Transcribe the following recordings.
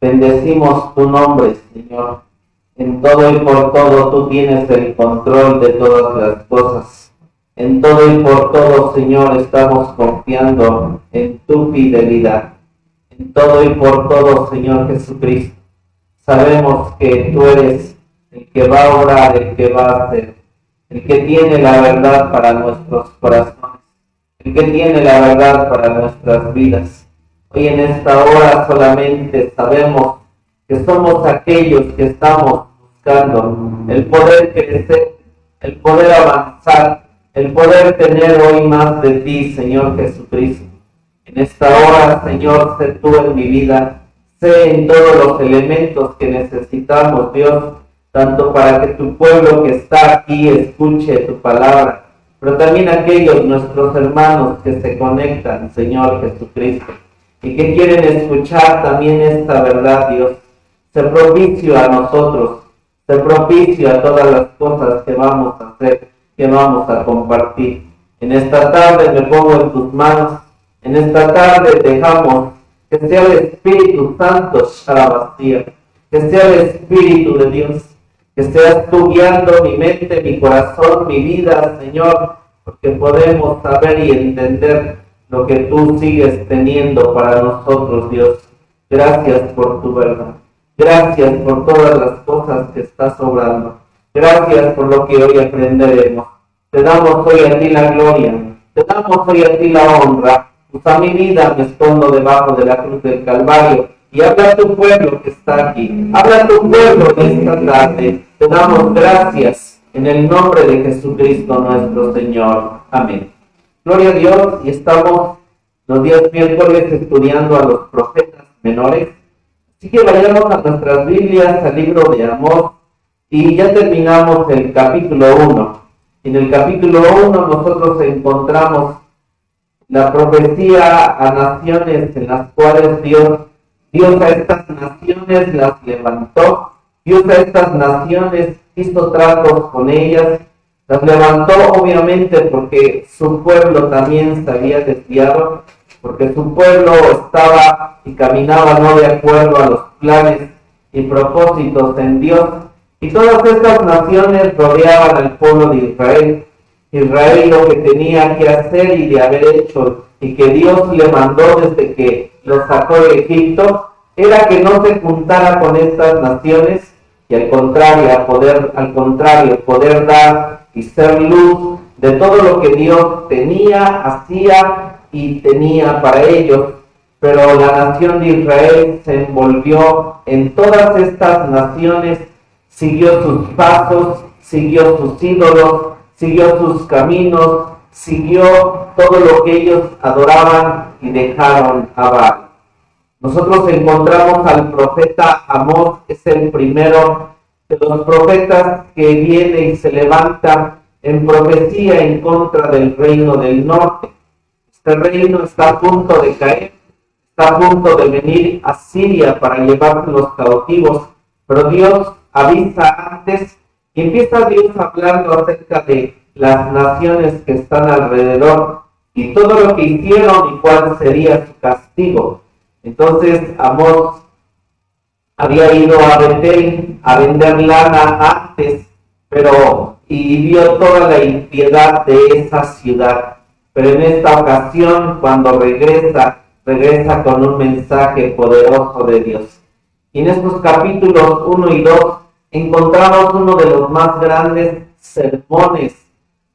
Bendecimos tu nombre, Señor. En todo y por todo tú tienes el control de todas las cosas. En todo y por todo, Señor, estamos confiando en tu fidelidad. En todo y por todo, Señor Jesucristo, sabemos que tú eres el que va a orar, el que va a hacer, el que tiene la verdad para nuestros corazones, el que tiene la verdad para nuestras vidas. Hoy en esta hora solamente sabemos que somos aquellos que estamos buscando el poder crecer, el poder avanzar, el poder tener hoy más de ti, Señor Jesucristo. En esta hora, Señor, sé tú en mi vida, sé en todos los elementos que necesitamos, Dios, tanto para que tu pueblo que está aquí escuche tu palabra, pero también aquellos nuestros hermanos que se conectan, Señor Jesucristo, y que quieren escuchar también esta verdad, Dios. Sé propicio a nosotros, sé propicio a todas las cosas que vamos a hacer, que vamos a compartir. En esta tarde me pongo en tus manos. En esta tarde dejamos que sea el Espíritu Santo, Sharabastía, que sea el Espíritu de Dios, que seas tú guiando mi mente, mi corazón, mi vida, Señor, porque podemos saber y entender lo que tú sigues teniendo para nosotros, Dios. Gracias por tu verdad. Gracias por todas las cosas que estás obrando. Gracias por lo que hoy aprenderemos. Te damos hoy a ti la gloria. Te damos hoy a ti la honra. Usa mi vida, me escondo debajo de la cruz del Calvario. Y habla a tu pueblo que está aquí. Habla a tu pueblo en esta tarde. Te damos gracias en el nombre de Jesucristo nuestro Señor. Amén. Gloria a Dios. Y estamos los días miércoles estudiando a los profetas menores. Así que vayamos a nuestras Biblias, al libro de Amós. Y ya terminamos el capítulo 1. En el capítulo 1 nosotros encontramos la profecía a naciones en las cuales Dios a estas naciones las levantó. Dios a estas naciones hizo tratos con ellas. Las levantó obviamente porque su pueblo también se había desviado, porque su pueblo estaba y caminaba no de acuerdo a los planes y propósitos en Dios. Y todas estas naciones rodeaban al pueblo de Israel. Israel lo que tenía que hacer y de haber hecho, y que Dios le mandó desde que los sacó de Egipto, era que no se juntara con estas naciones, y al contrario, poder dar y ser luz de todo lo que Dios tenía, hacía y tenía para ellos. Pero la nación de Israel se envolvió en todas estas naciones, siguió sus pasos, siguió sus ídolos, siguió sus caminos, siguió todo lo que ellos adoraban y dejaron a Baal. Nosotros encontramos al profeta Amós, es el primero de los profetas que viene y se levanta en profecía en contra del reino del norte. Este reino está a punto de caer, está a punto de venir a Siria para llevarse los cautivos, pero Dios avisa antes y empieza Dios hablando acerca de las naciones que están alrededor y todo lo que hicieron y cuál sería su castigo. Entonces Amós había ido a Betel a vender lana antes, y vio toda la impiedad de esa ciudad. Pero en esta ocasión, cuando regresa con un mensaje poderoso de Dios. Y en estos capítulos 1 y 2 encontramos uno de los más grandes sermones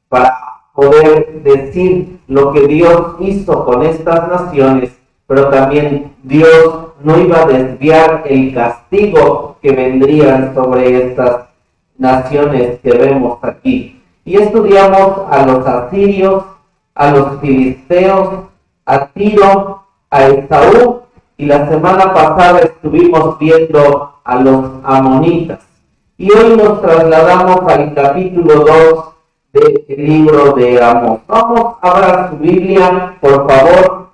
para poder decir lo que Dios hizo con estas naciones, pero también Dios no iba a desviar el castigo que vendrían sobre estas naciones que vemos aquí. Y estudiamos a los asirios, a los filisteos, a Tiro, a Esaú, y la semana pasada estuvimos viendo a los amonitas. Y hoy nos trasladamos al capítulo 2 del libro de Amós. Vamos a abrir su Biblia, por favor,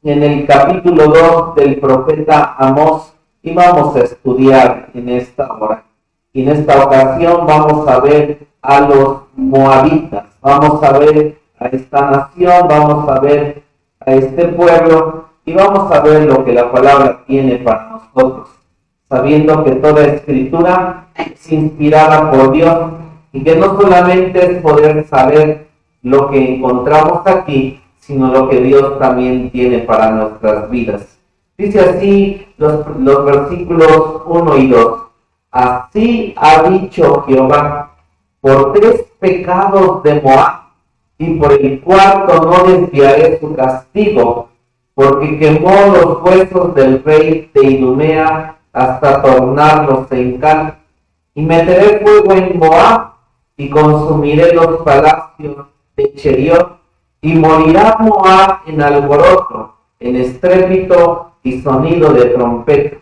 en el capítulo 2 del profeta Amós, y vamos a estudiar en esta hora. Y en esta ocasión vamos a ver a los moabitas, vamos a ver a esta nación, vamos a ver a este pueblo, y vamos a ver lo que la palabra tiene para nosotros. sabiendo que toda escritura es inspirada por Dios y que no solamente es poder saber lo que encontramos aquí, sino lo que Dios también tiene para nuestras vidas. Dice así los versículos 1 y 2. Así ha dicho Jehová, por 3 pecados de Moab, y por el cuarto no desviaré su castigo, porque quemó los huesos del rey de Idumea hasta tornarlos en cal. Y meteré fuego en Moab, y consumiré los palacios de Cheriot, y morirá Moab en alboroto, en estrépito y sonido de trompeta.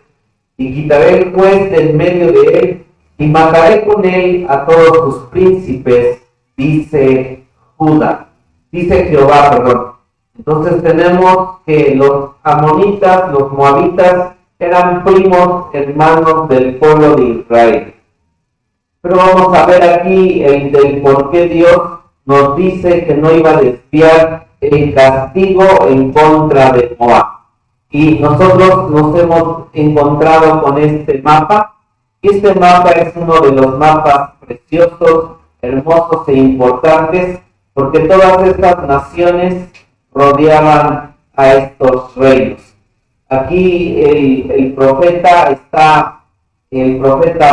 Y quitaré el juez del medio de él, y mataré con él a todos sus príncipes, dice Jehová, perdón. Entonces tenemos que los amonitas, los moabitas, eran primos hermanos del pueblo de Israel. Pero vamos a ver aquí del por qué Dios nos dice que no iba a desviar el castigo en contra de Moab. Y nosotros nos hemos encontrado con este mapa. Este mapa es uno de los mapas preciosos, hermosos e importantes, porque todas estas naciones rodeaban a estos reinos. Aquí el profeta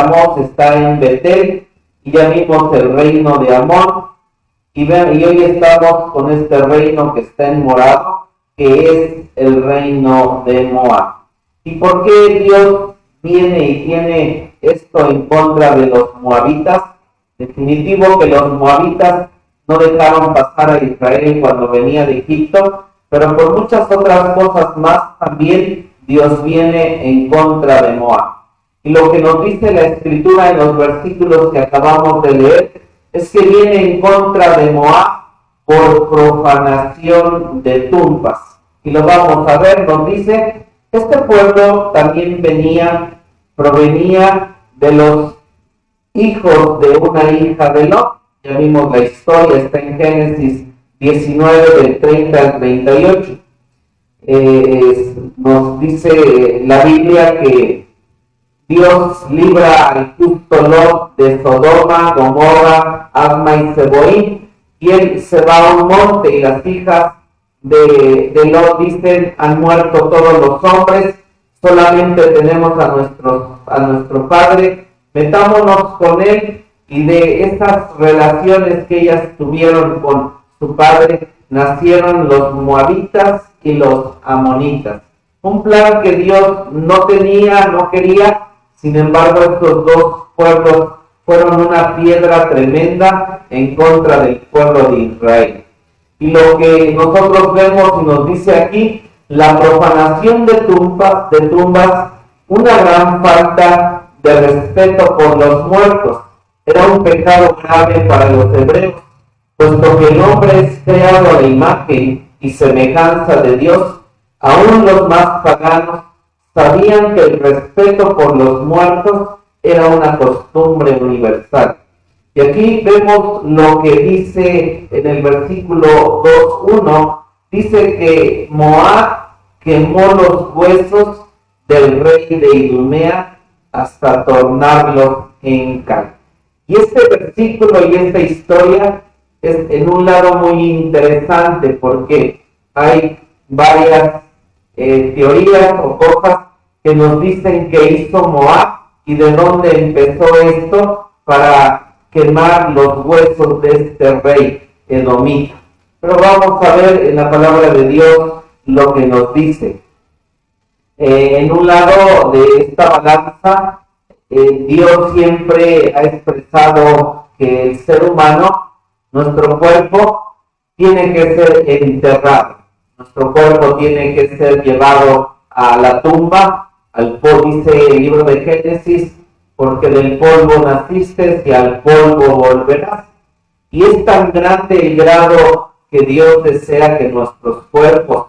Amós está en Betel, y ya vimos el reino de Amón, y hoy estamos con este reino que está en morado, que es el reino de Moab. ¿Y por qué Dios viene y tiene esto en contra de los moabitas? Definitivo que los moabitas no dejaron pasar a Israel cuando venía de Egipto, pero por muchas otras cosas más también Dios viene en contra de Moab. Y lo que nos dice la Escritura en los versículos que acabamos de leer es que viene en contra de Moab por profanación de tumbas. Y lo vamos a ver, nos dice, este pueblo también provenía de los hijos de una hija de Lot. Ya vimos la historia, está en Génesis 19, del 30 al 38. Nos dice la Biblia que Dios libra al justo Lot de Sodoma, Gomorra, Adma y Zeboim, y él se va a un monte, y las hijas de Lot dicen: han muerto todos los hombres, solamente tenemos a nuestro padre, metámonos con él. Y de esas relaciones que ellas tuvieron con su padre, nacieron los moabitas y los amonitas. Un plan que Dios no quería. Sin embargo, estos dos pueblos fueron una piedra tremenda en contra del pueblo de Israel. Y lo que nosotros vemos y nos dice aquí, la profanación de tumbas, una gran falta de respeto por los muertos. Era un pecado grave para los hebreos, puesto que el hombre es creado a la imagen y semejanza de Dios. Aún los más paganos sabían que el respeto por los muertos era una costumbre universal. Y aquí vemos lo que dice en el versículo 2:1, dice que Moab quemó los huesos del rey de Idumea hasta tornarlos en cal. Y este versículo y esta historia es en un lado muy interesante, porque hay varias teorías o cosas que nos dicen que hizo Moab y de dónde empezó esto para quemar los huesos de este rey edomita. Pero vamos a ver en la palabra de Dios lo que nos dice. En un lado de esta balanza, Dios siempre ha expresado que el ser humano, nuestro cuerpo, tiene que ser enterrado. Nuestro cuerpo tiene que ser llevado a la tumba, al polvo, dice el libro de Génesis, porque del polvo naciste y al polvo volverás. Y es tan grande el grado que Dios desea que nuestros cuerpos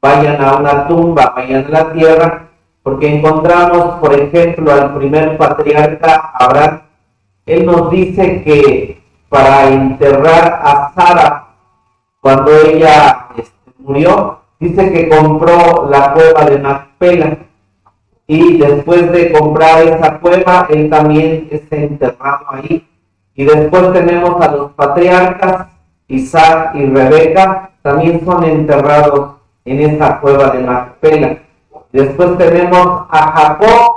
vayan a una tumba, vayan a la tierra, porque encontramos, por ejemplo, al primer patriarca Abraham. Él nos dice que para enterrar a Sara, cuando ella murió, dice que compró la cueva de Macpela. y después de comprar esa cueva, él también está enterrado ahí. Y después tenemos a los patriarcas, Isaac y Rebeca, también son enterrados en esa cueva de Macpela. Después tenemos a Jacob,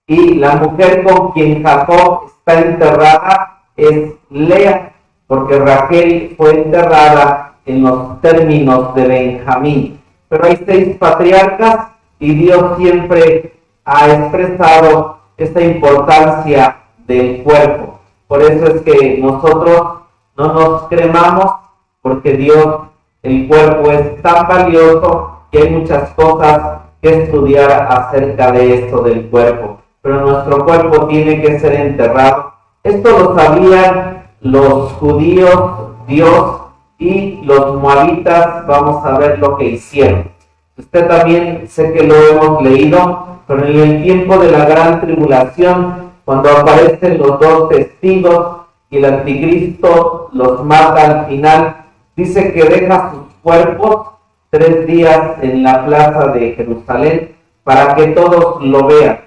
y la mujer con quien Jacob está enterrada es Lea, porque Raquel fue enterrada en los términos de Benjamín. Pero hay 6 patriarcas y Dios siempre ha expresado esta importancia del cuerpo. Por eso es que nosotros no nos cremamos, porque Dios, el cuerpo es tan valioso que hay muchas cosas que estudiar acerca de esto del cuerpo. Pero nuestro cuerpo tiene que ser enterrado. Esto lo sabían los judíos, Dios, y los moabitas. Vamos a ver lo que hicieron. Usted también, sé que lo hemos leído, pero en el tiempo de la gran tribulación, cuando aparecen los 2 testigos y el anticristo los mata al final, dice que deja sus cuerpos 3 días en la plaza de Jerusalén para que todos lo vean.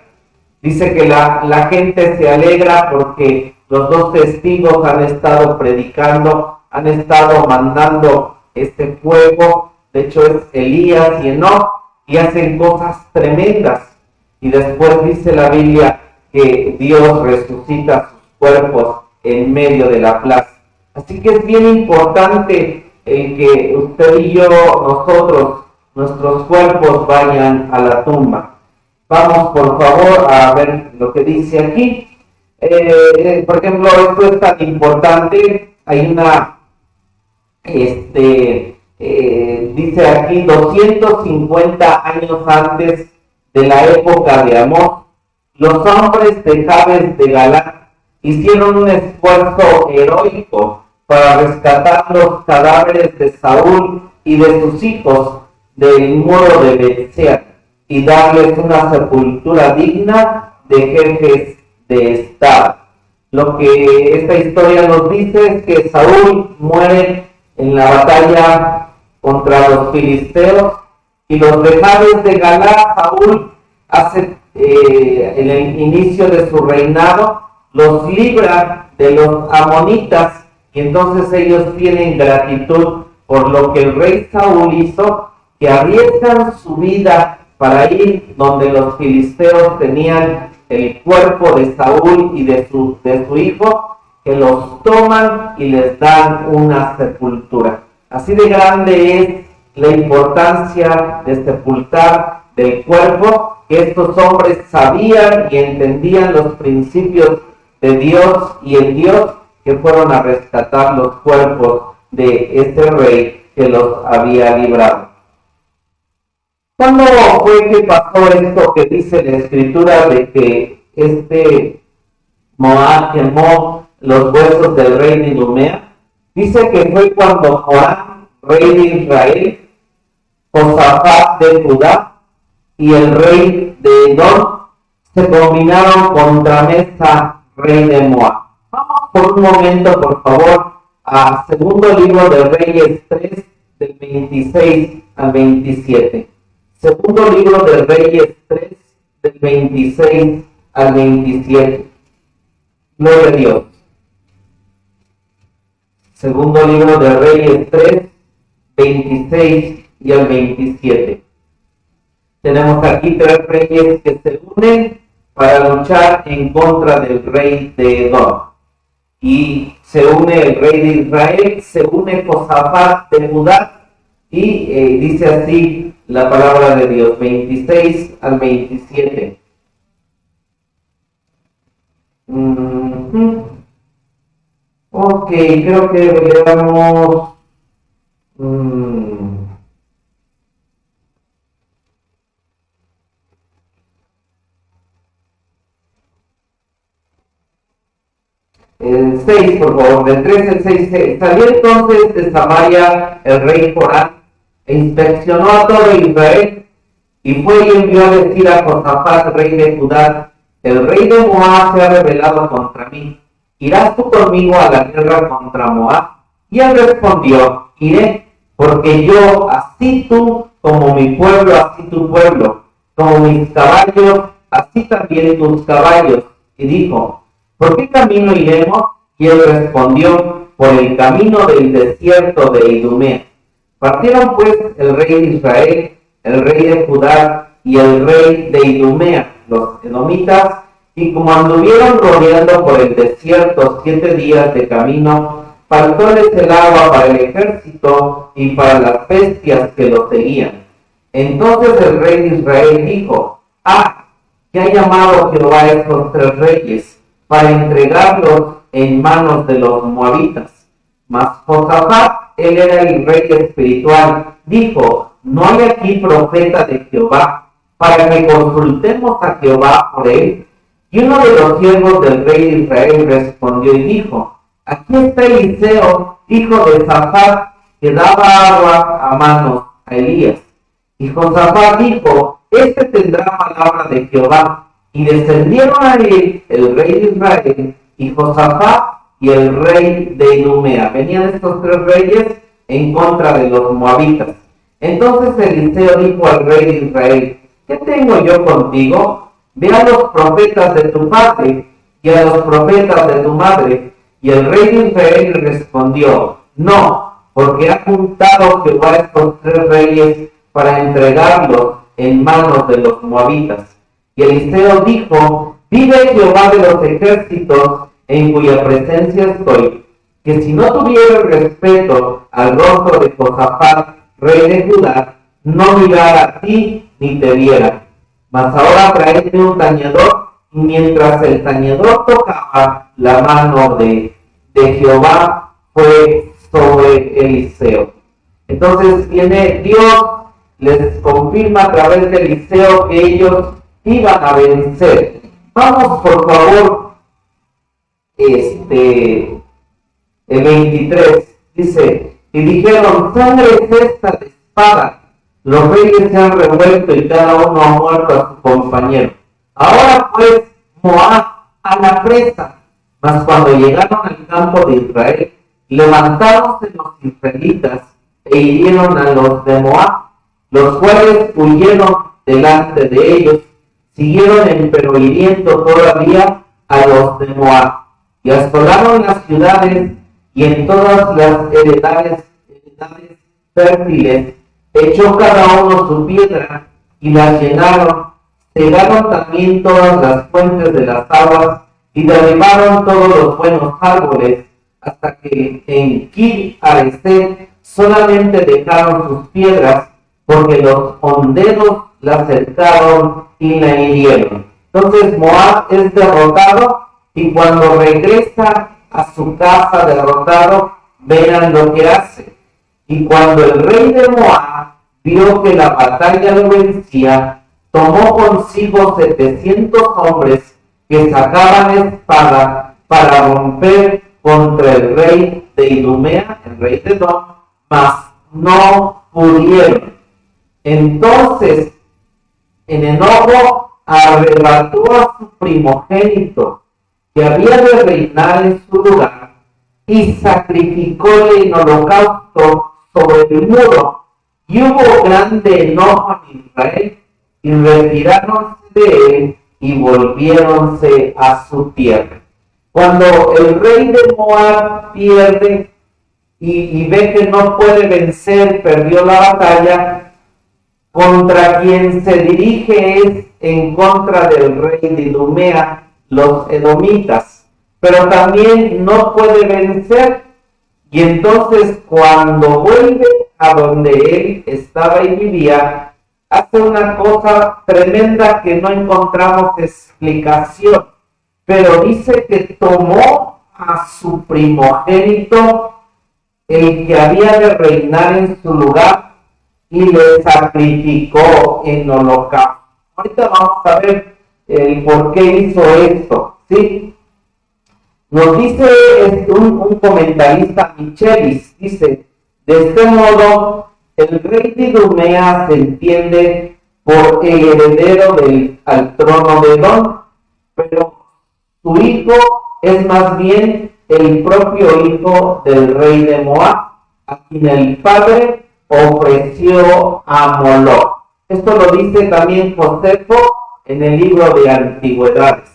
Dice que la gente se alegra porque los 2 testigos han estado predicando, han estado mandando este fuego. De hecho es Elías y Enoc, y hacen cosas tremendas. Y después dice la Biblia que Dios resucita sus cuerpos en medio de la plaza. Así que es bien importante el que usted y yo, nosotros, nuestros cuerpos vayan a la tumba. Vamos por favor a ver lo que dice aquí. Por ejemplo, esto es tan importante. Hay una, dice aquí, 250 años antes de la época de Amós, los hombres de Jabes de Galaad hicieron un esfuerzo heroico para rescatar los cadáveres de Saúl y de sus hijos del muro de Betsean y darles una sepultura digna de jefes de estado. Lo que esta historia nos dice es que Saúl muere en la batalla contra los filisteos, y los de Jabes de Galaad, Saúl hace en el inicio de su reinado, los libra de los amonitas, y entonces ellos tienen gratitud por lo que el rey Saúl hizo, que arriesgan su vida para ir donde los filisteos tenían el cuerpo de Saúl y de su hijo, que los toman y les dan una sepultura. Así de grande es la importancia de sepultar del cuerpo, que estos hombres sabían y entendían los principios de Dios y el Dios, que fueron a rescatar los cuerpos de este rey que los había librado. ¿Cuándo fue que pasó esto que dice la Escritura de que Moab quemó los huesos del rey de Idumea? Dice que fue cuando Joram, rey de Israel, Josafat de Judá y el rey de Edom se combinaron contra Mesa, rey de Moab. Vamos por un momento, por favor, a segundo libro de Reyes 3, del 26 al 27. Segundo libro de Reyes 3, del 26 al 27. Gloria a Dios. Segundo libro de Reyes 3, 26 y al 27. Tenemos aquí 3 reyes que se unen para luchar en contra del rey de Edom. Y se une el rey de Israel, se une Josafat de Judá, y dice así la palabra de Dios, 26 al 27. Ok, creo que veamos... El 6, por favor, del 3 al 6. Salió entonces de Samaria el rey Joram e inspeccionó a todo Israel, y fue y envió a decir a Josafat, rey de Judá: el rey de Moab se ha rebelado contra mí. ¿Irás tú conmigo a la guerra contra Moab? Y él respondió: iré, porque yo, así tú como mi pueblo, así tu pueblo, como mis caballos así también tus caballos. Y dijo, ¿por qué camino iremos? Y él respondió, por el camino del desierto de Idumea. Partieron pues el rey de Israel, el rey de Judá y el rey de Idumea, los edomitas, y como anduvieron rodeando por el desierto 7 días de camino, faltóles el agua para el ejército y para las bestias que lo seguían. Entonces el rey de Israel dijo, que ha llamado Jehová a estos 3 reyes para entregarlos en manos de los moabitas. Mas Josafat, él era el rey espiritual, dijo, no hay aquí profeta de Jehová, para que consultemos a Jehová por él. Y uno de los siervos del rey de Israel respondió y dijo, aquí está Eliseo, hijo de Safat, que daba agua a manos a Elías. Y Josafat dijo, este tendrá palabra de Jehová. Y descendieron a él el rey de Israel, y Josafat, y el rey de Idumea. Venían estos 3 reyes en contra de los moabitas. Entonces Eliseo dijo al rey de Israel, ¿qué tengo yo contigo? Ve a los profetas de tu padre y a los profetas de tu madre. Y el rey de Israel respondió, no, porque ha juntado Jehová a estos 3 reyes para entregarlos en manos de los moabitas. Y Eliseo dijo, vive Jehová de los ejércitos, en cuya presencia estoy, que si no tuviera respeto al rostro de Josafat, rey de Judá, no mirara a ti ni te viera. Mas ahora traedme un tañedor, y mientras el tañedor tocaba, la mano de Jehová fue sobre Eliseo. Entonces viene Dios, les confirma a través de Eliseo que ellos iban a vencer. Vamos por favor, el 23, dice, y dijeron, sangre es esta de espada, los reyes se han revuelto y cada uno ha muerto a su compañero. Ahora pues, Moab a la presa. Mas cuando llegaron al campo de Israel, levantáronse los israelitas e hirieron a los de Moab, los cuales huyeron delante de ellos, siguieron empero hiriendo todavía a los de Moab, y asolaron las ciudades, y en todas las heredades fértiles echó cada uno su piedra, y las llenaron, cegaron también todas las fuentes de las aguas, y derribaron todos los buenos árboles, hasta que en Kir Hareseth solamente dejaron sus piedras, porque los honderos la cercaron y la hirieron. Entonces Moab es derrotado, y cuando regresa a su casa derrotado, vean lo que hace. Y cuando el rey de Moab vio que la batalla lo vencía, tomó consigo 700 hombres que sacaban espada para romper contra el rey de Idumea, el rey de Edom, mas no pudieron. Entonces, en enojo, arrebató a su primogénito, que había de reinar en su lugar, y sacrificóle en holocausto sobre el muro. Y hubo grande enojo en Israel, y retiráronse de él, y volviéronse a su tierra. Cuando el rey de Moab pierde y ve que no puede vencer, perdió la batalla, contra quien se dirige es en contra del rey de Idumea, los edomitas, pero también no puede vencer, y entonces cuando vuelve a donde él estaba y vivía, hace una cosa tremenda que no encontramos explicación, pero dice que tomó a su primogénito, el que había de reinar en su lugar, y le sacrificó en holocausto. Ahorita vamos a ver el por qué hizo esto, ¿sí? Nos dice un comentarista, Michelis, dice, de este modo, el rey de Idumea se entiende por el heredero al trono de Edom, pero su hijo es más bien el propio hijo del rey de Moab, a quien el padre ofreció a Moloch. Esto lo dice también Josefo en el libro de Antigüedades.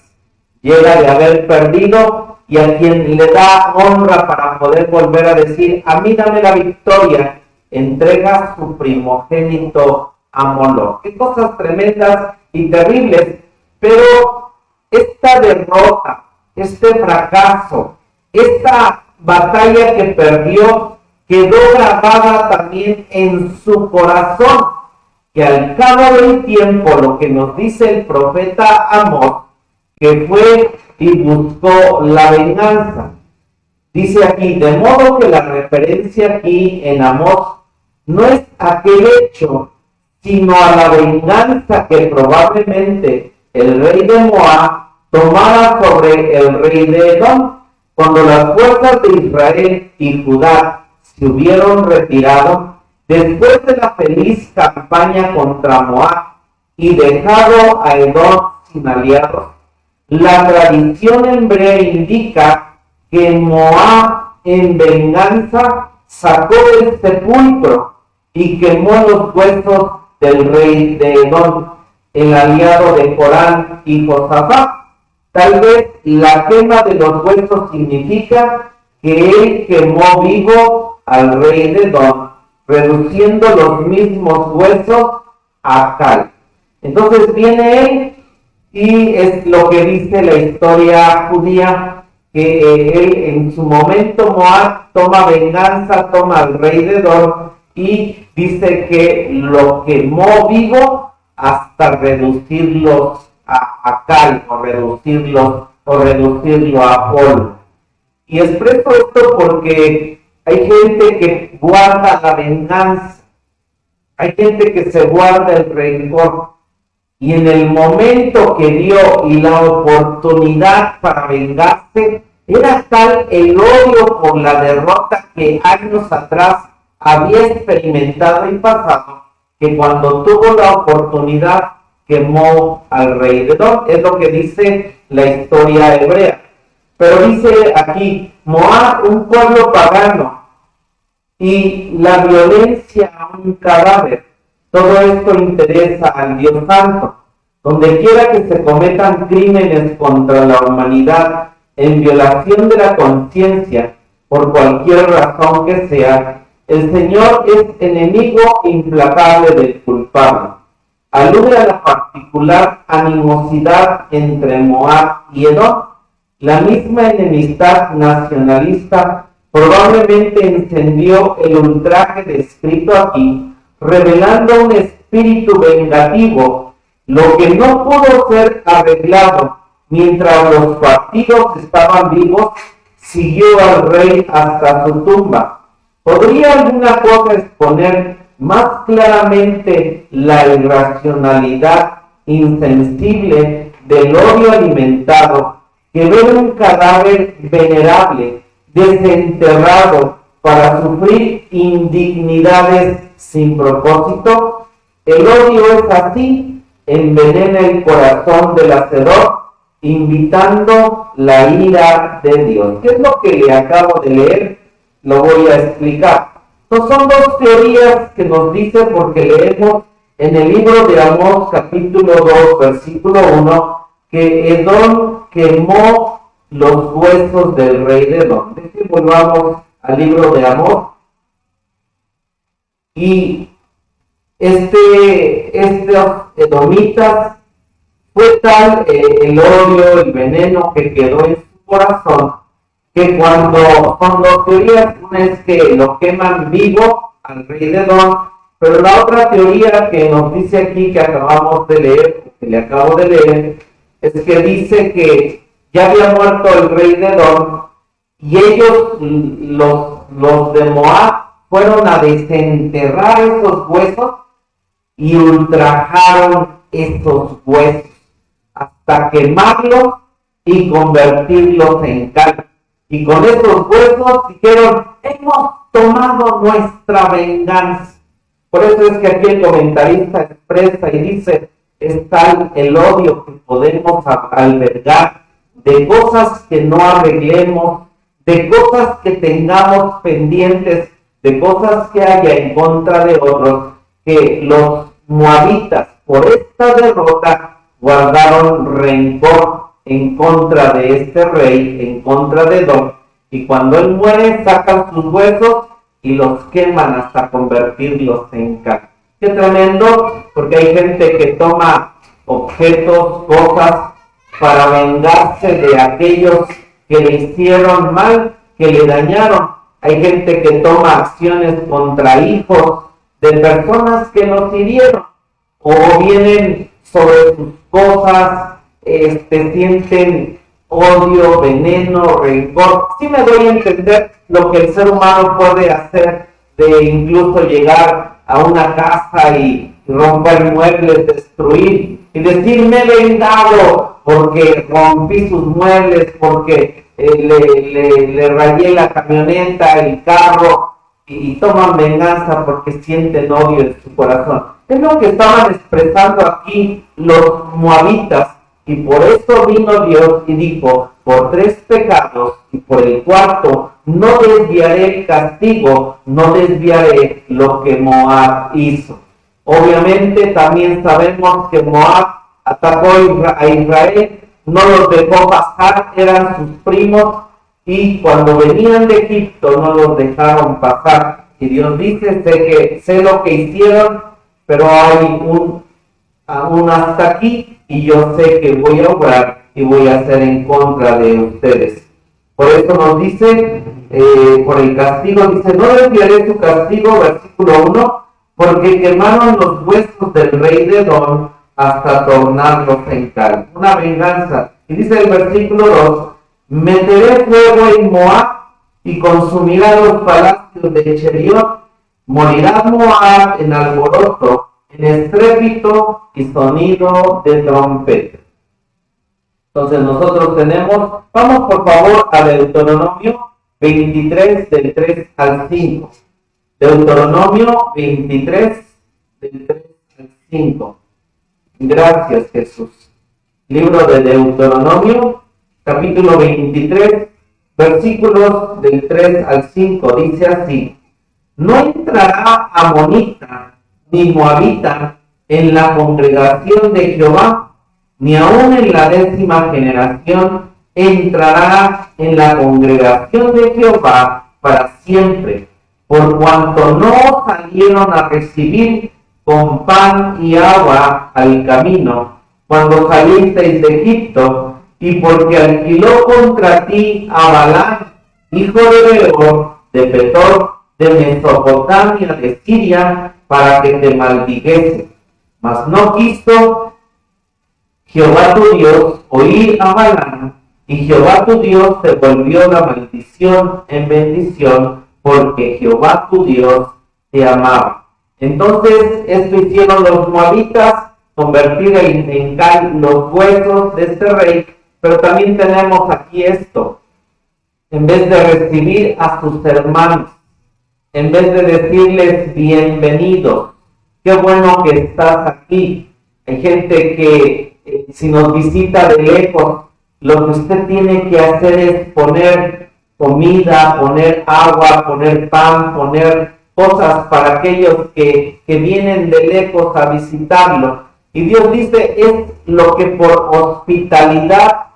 Llega de haber perdido y a quien le da honra para poder volver a decir, a mí dame la victoria, entrega su primogénito a Moloch. Qué cosas tremendas y terribles, pero esta derrota, este fracaso, esta batalla que perdió, quedó grabada también en su corazón, que al cabo del tiempo, lo que nos dice el profeta Amós, que fue y buscó la venganza. Dice aquí, de modo que la referencia aquí en Amós no es aquel hecho, sino a la venganza que probablemente el rey de Moab tomara sobre el rey de Edom, cuando las fuerzas de Israel y Judá se hubieron retirado después de la feliz campaña contra Moab y dejado a Edom sin aliados. La tradición hebrea indica que Moab en venganza sacó del sepulcro y quemó los huesos del rey de Edom, el aliado de Corán y Josafat. Tal vez la quema de los huesos significa que él quemó vivo al rey de Edom, reduciendo los mismos huesos a cal. Entonces viene él y es lo que dice la historia judía, que él en su momento Moab toma venganza, toma al rey de Edom y dice que lo quemó vivo hasta reducirlos a cal o reducirlo a polvo. Y expreso esto porque hay gente que guarda la venganza, hay gente que se guarda el rencor, y en el momento que dio y la oportunidad para vengarse, era tal el odio por la derrota que años atrás había experimentado y pasado, que cuando tuvo la oportunidad quemó al rey de Edom. Es lo que dice la historia hebrea. Pero dice aquí, Moab, un pueblo pagano, y la violencia a un cadáver. Todo esto interesa al Dios Santo. Donde quiera que se cometan crímenes contra la humanidad en violación de la conciencia, por cualquier razón que sea, el Señor es enemigo implacable del culpable. Alude a la particular animosidad entre Moab y Edom. La misma enemistad nacionalista probablemente encendió el ultraje descrito aquí, revelando un espíritu vengativo, lo que no pudo ser arreglado mientras los partidos estaban vivos, siguió al rey hasta su tumba. ¿Podría alguna cosa exponer más claramente la irracionalidad insensible del odio alimentado que ver un cadáver venerable desenterrado para sufrir indignidades sin propósito? El odio es así, envenena el corazón del hacedor, invitando la ira de Dios. ¿Qué es lo que le acabo de leer? Lo voy a explicar. Son dos teorías que nos dice, porque leemos en el libro de Amós, capítulo 2, versículo 1, que Edom quemó los huesos del rey de Edom. Volvamos al libro de Amós. Y estos edomitas, fue tal el odio, el veneno que quedó en su corazón, que cuando son dos teorías, una es que lo queman vivo al rey de Edom, pero la otra teoría que nos dice aquí, que acabamos de leer, que le acabo de leer, es que dice que ya había muerto el rey de Edom y ellos, los de Moab, fueron a desenterrar esos huesos y ultrajaron esos huesos hasta quemarlos y convertirlos en cal. Y con esos huesos dijeron, hemos tomado nuestra venganza. Por eso es que aquí el comentarista expresa y dice, es tal el odio que podemos albergar de cosas que no arreglemos, de cosas que tengamos pendientes, de cosas que haya en contra de otros, que los moabitas, por esta derrota, guardaron rencor en contra de este rey, en contra de Edom, y cuando él muere sacan sus huesos y los queman hasta convertirlos en cal. Qué tremendo, porque hay gente que toma objetos, cosas, para vengarse de aquellos que le hicieron mal, que le dañaron. Hay gente que toma acciones contra hijos de personas que los hirieron, o vienen sobre sus cosas, sienten odio, veneno, rencor. Sí me doy a entender lo que el ser humano puede hacer, de incluso llegar a una casa y romper muebles, destruir y decir me he vengado porque rompí sus muebles, porque le rayé la camioneta, el carro, y toman venganza porque sienten odio en su corazón. Es lo que estaban expresando aquí los moabitas, y por eso vino Dios y dijo: por 3 pecados y por el cuarto no desviaré el castigo, no desviaré lo que Moab hizo. Obviamente también sabemos que Moab atacó a Israel, no los dejó pasar, eran sus primos, y cuando venían de Egipto no los dejaron pasar. Y Dios dice: sé lo que hicieron, pero hay un hasta aquí, y yo sé que voy a obrar y voy a hacer en contra de ustedes. Por eso nos dice, por el castigo, dice: no desviaré su castigo, versículo 1, porque quemaron los huesos del rey de Edom hasta tornarlos en cal. Una venganza. Y dice el versículo 2: meteré fuego en Moab y consumirá los palacios de Cheriot. Morirá Moab en alboroto, en estrépito y sonido de trompeta. Entonces nosotros tenemos, vamos por favor a Deuteronomio 23 del 3 al 5. Deuteronomio 23 del 3 al 5. Gracias, Jesús. Libro de Deuteronomio, capítulo 23, versículos del 3 al 5, dice así: no entrará amonita ni moabita en la congregación de Jehová, ni aun en la 10ª generación entrará en la congregación de Jehová para siempre, por cuanto no salieron a recibir con pan y agua al camino, cuando salisteis de Egipto, y porque alquiló contra ti a Balaam, hijo de Beor, de Petor, de Mesopotamia, de Siria, para que te maldijese. Mas no quiso Jehová tu Dios oír a Balaam, y Jehová tu Dios te volvió la maldición en bendición, porque Jehová tu Dios te amaba. Entonces, esto hicieron los moabitas, convertir en cal los huesos de este rey. Pero también tenemos aquí esto: en vez de recibir a sus hermanos, en vez de decirles bienvenidos, qué bueno que estás aquí. Hay gente que si nos visita de lejos, lo que usted tiene que hacer es poner comida, poner agua, poner pan, poner cosas para aquellos que vienen de lejos a visitarlo. Y Dios dice: es lo que por hospitalidad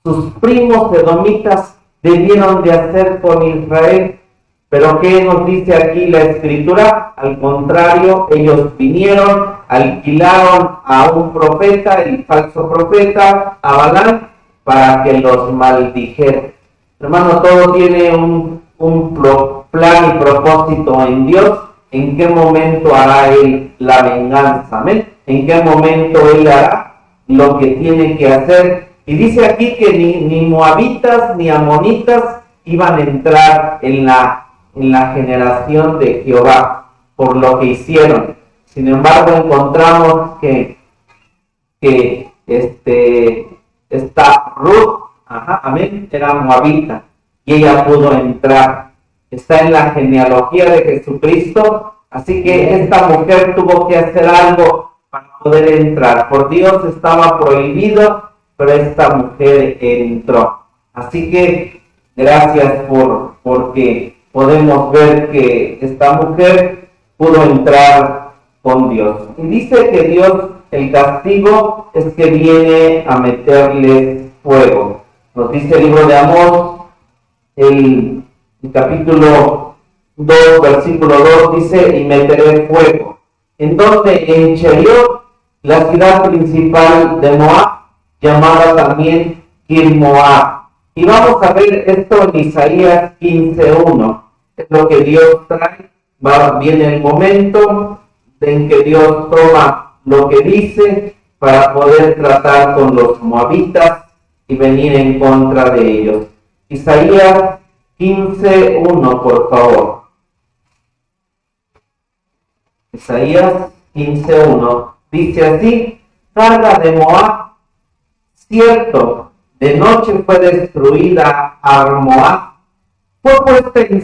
sus primos edomitas debieron de hacer con Israel. Pero ¿qué nos dice aquí la Escritura? Al contrario, ellos vinieron, alquilaron a un profeta, el falso profeta, a Balaam, para que los maldijera. Hermano, todo tiene un plan y propósito en Dios. ¿En qué momento hará Él la venganza? ¿Amén? ¿En qué momento Él hará lo que tiene que hacer? Y dice aquí que ni moabitas ni amonitas iban a entrar en la generación de Jehová por lo que hicieron. Sin embargo, encontramos que esta Ruth, amén, era moabita y ella pudo entrar. Está en la genealogía de Jesucristo, así que esta mujer tuvo que hacer algo para poder entrar. Por Dios estaba prohibido, pero esta mujer entró. Así que gracias porque podemos ver que esta mujer pudo entrar con Dios. Y dice que Dios el castigo es que viene a meterles fuego. Nos dice el libro de Amós, el capítulo 2, versículo 2, dice, y meteré fuego. En donde en Cheriot, la ciudad principal de Moab, llamada también Kirmoab. Y vamos a ver esto en Isaías 15:1. Es lo que Dios trae. Viene el momento en que Dios toma lo que dice para poder tratar con los moabitas y venir en contra de ellos. Isaías 15:1, por favor. Isaías 15:1 dice así: carga de Moab, cierto, de noche fue destruida Armoab, fue puesta en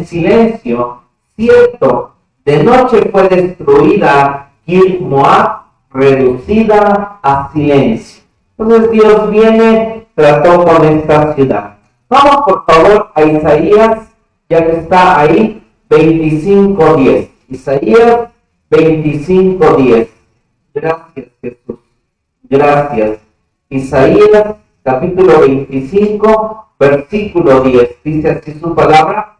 silencio, cierto, de noche fue destruida Kirmoab, reducida a silencio. Entonces Dios viene, trató con esta ciudad. Vamos por favor a Isaías, ya que está ahí, 25:10. Isaías 25:10. Gracias, Jesús. Gracias. Isaías capítulo 25, versículo 10. Dice así su palabra: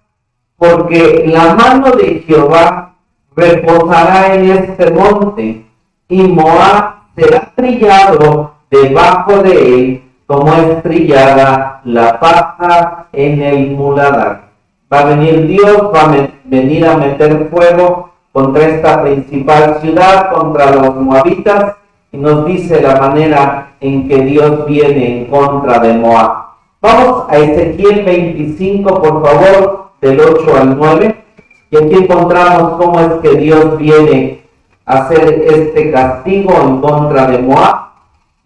porque la mano de Jehová reposará en este monte, y Moab será trillado debajo de él, como es trillada la paja en el muladar. Va a venir Dios, va a venir a meter fuego contra esta principal ciudad, contra los moabitas, y nos dice la manera en que Dios viene en contra de Moab. Vamos a Ezequiel 25, por favor, del 8 al 9, y aquí encontramos cómo es que Dios viene a hacer este castigo en contra de Moab.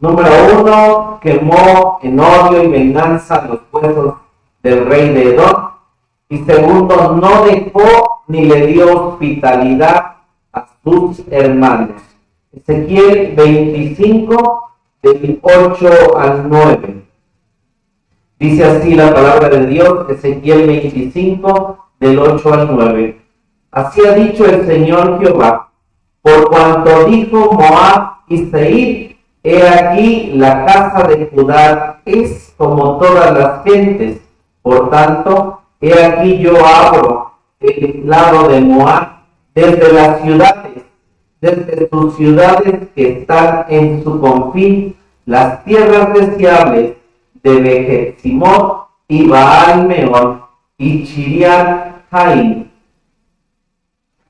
Número 1, quemó en odio y venganza los huesos del rey de Edom. Y segundo, no dejó ni le dio hospitalidad a sus hermanos. Ezequiel 25, del 8 al 9. Dice así la palabra de Dios, Ezequiel 25, del 8 al 9. Así ha dicho el Señor Jehová: por cuanto dijo Moab y Seir, he aquí la casa de Judá es como todas las gentes. Por tanto, he aquí yo abro el lado de Moab desde las ciudades, desde sus ciudades que están en su confín, las tierras deseables de Bejet-Simot y Baal-Meón y Chiriat-Jaim,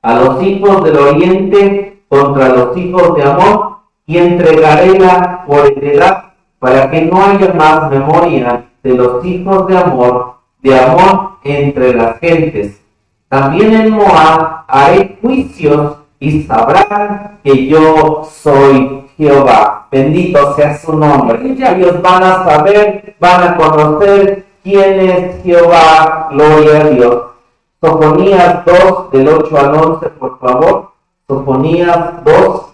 a los hijos del oriente contra los hijos de Amón, y entregaréla por heredad, para que no haya más memoria de los hijos de Amón entre las gentes. También en Moab haré juicios, y sabrán que yo soy Jehová. Bendito sea su nombre. Ellos van a saber, van a conocer quién es Jehová. Gloria a Dios. Sofonías 2, del 8 al 11, por favor. Sofonías 2.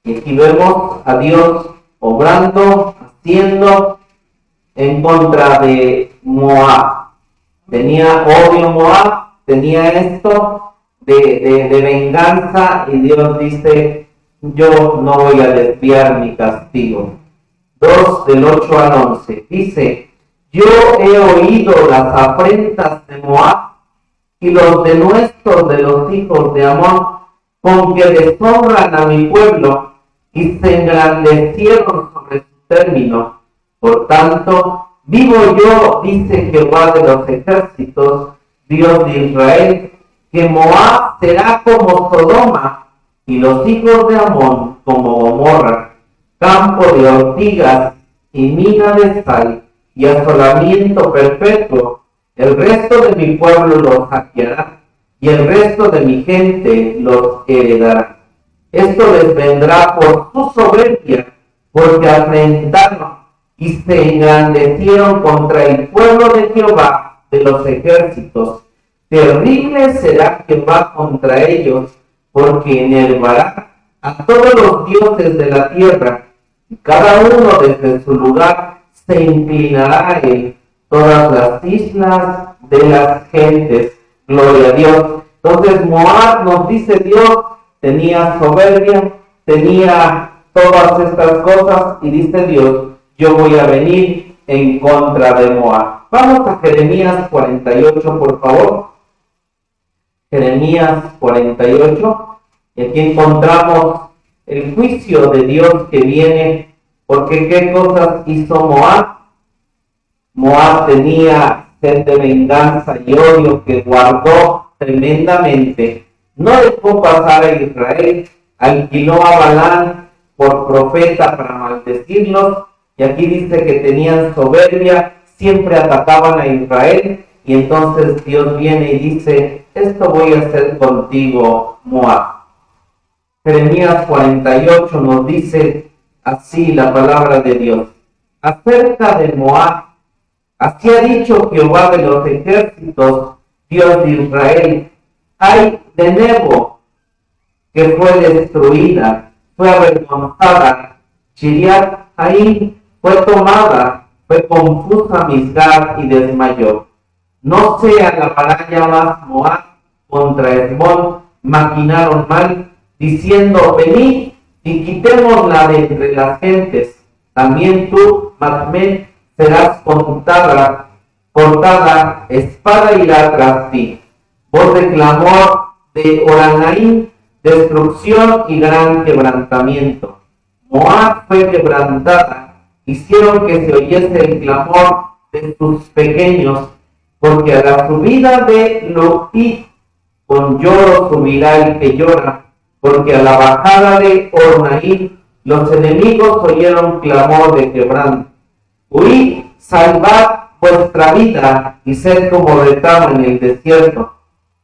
Y aquí vemos a Dios obrando, haciendo en contra de Moab. Tenía odio Moab, tenía esto de venganza, y Dios dice: yo no voy a desviar mi castigo. 2, del 8 al 11. Dice: yo he oído las afrentas de Moab y los denuestos de los hijos de Amón, con que deshonran a mi pueblo y se engrandecieron sobre su término. Por tanto, vivo yo, dice Jehová de los ejércitos, Dios de Israel, que Moab será como Sodoma y los hijos de Amón como Gomorra, campo de ortigas y mina de sal y asolamiento perpetuo. El resto de mi pueblo los saqueará y el resto de mi gente los heredará. Esto les vendrá por su soberbia, porque afrentaron y se engrandecieron contra el pueblo de Jehová de los ejércitos. Terrible será Jehová contra ellos, porque enervará a todos los dioses de la tierra, y cada uno desde su lugar se inclinará a él, todas las islas de las gentes. Gloria a Dios. Entonces Moab, nos dice Dios, tenía soberbia, tenía todas estas cosas, y dice Dios, yo voy a venir en contra de Moab. Vamos a Jeremías 48, por favor. Jeremías 48, y aquí encontramos el juicio de Dios que viene, porque ¿qué cosas hizo Moab? Moab tenía sed de venganza y odio que guardó tremendamente. No dejó pasar a Israel, alquiló a Balán por profeta para maldecirlos, y aquí dice que tenían soberbia, siempre atacaban a Israel, y entonces Dios viene y dice, esto voy a hacer contigo, Moab. Jeremías 48 nos dice así la palabra de Dios. Acerca de Moab, así ha dicho Jehová de los ejércitos, Dios de Israel, ay de Nebo, que fue destruida, fue avergonzada, Chiriat ahí fue tomada, fue confusa Misgar y desmayó. No se alabará ya más Moab contra Esbón, maquinaron mal, diciendo, venid y quitémosla de entre las gentes. También tú, Macmén, serás cortada, espada irá tras ti. Voz de clamor de Oranaín, destrucción y gran quebrantamiento. Moab fue quebrantada, hicieron que se oyese el clamor de sus pequeños, porque a la subida de Luhit con lloro subirá el que llora, porque a la bajada de Ornaín los enemigos oyeron clamor de quebranto. Huid, salvad vuestra vida y sed como retama en el desierto,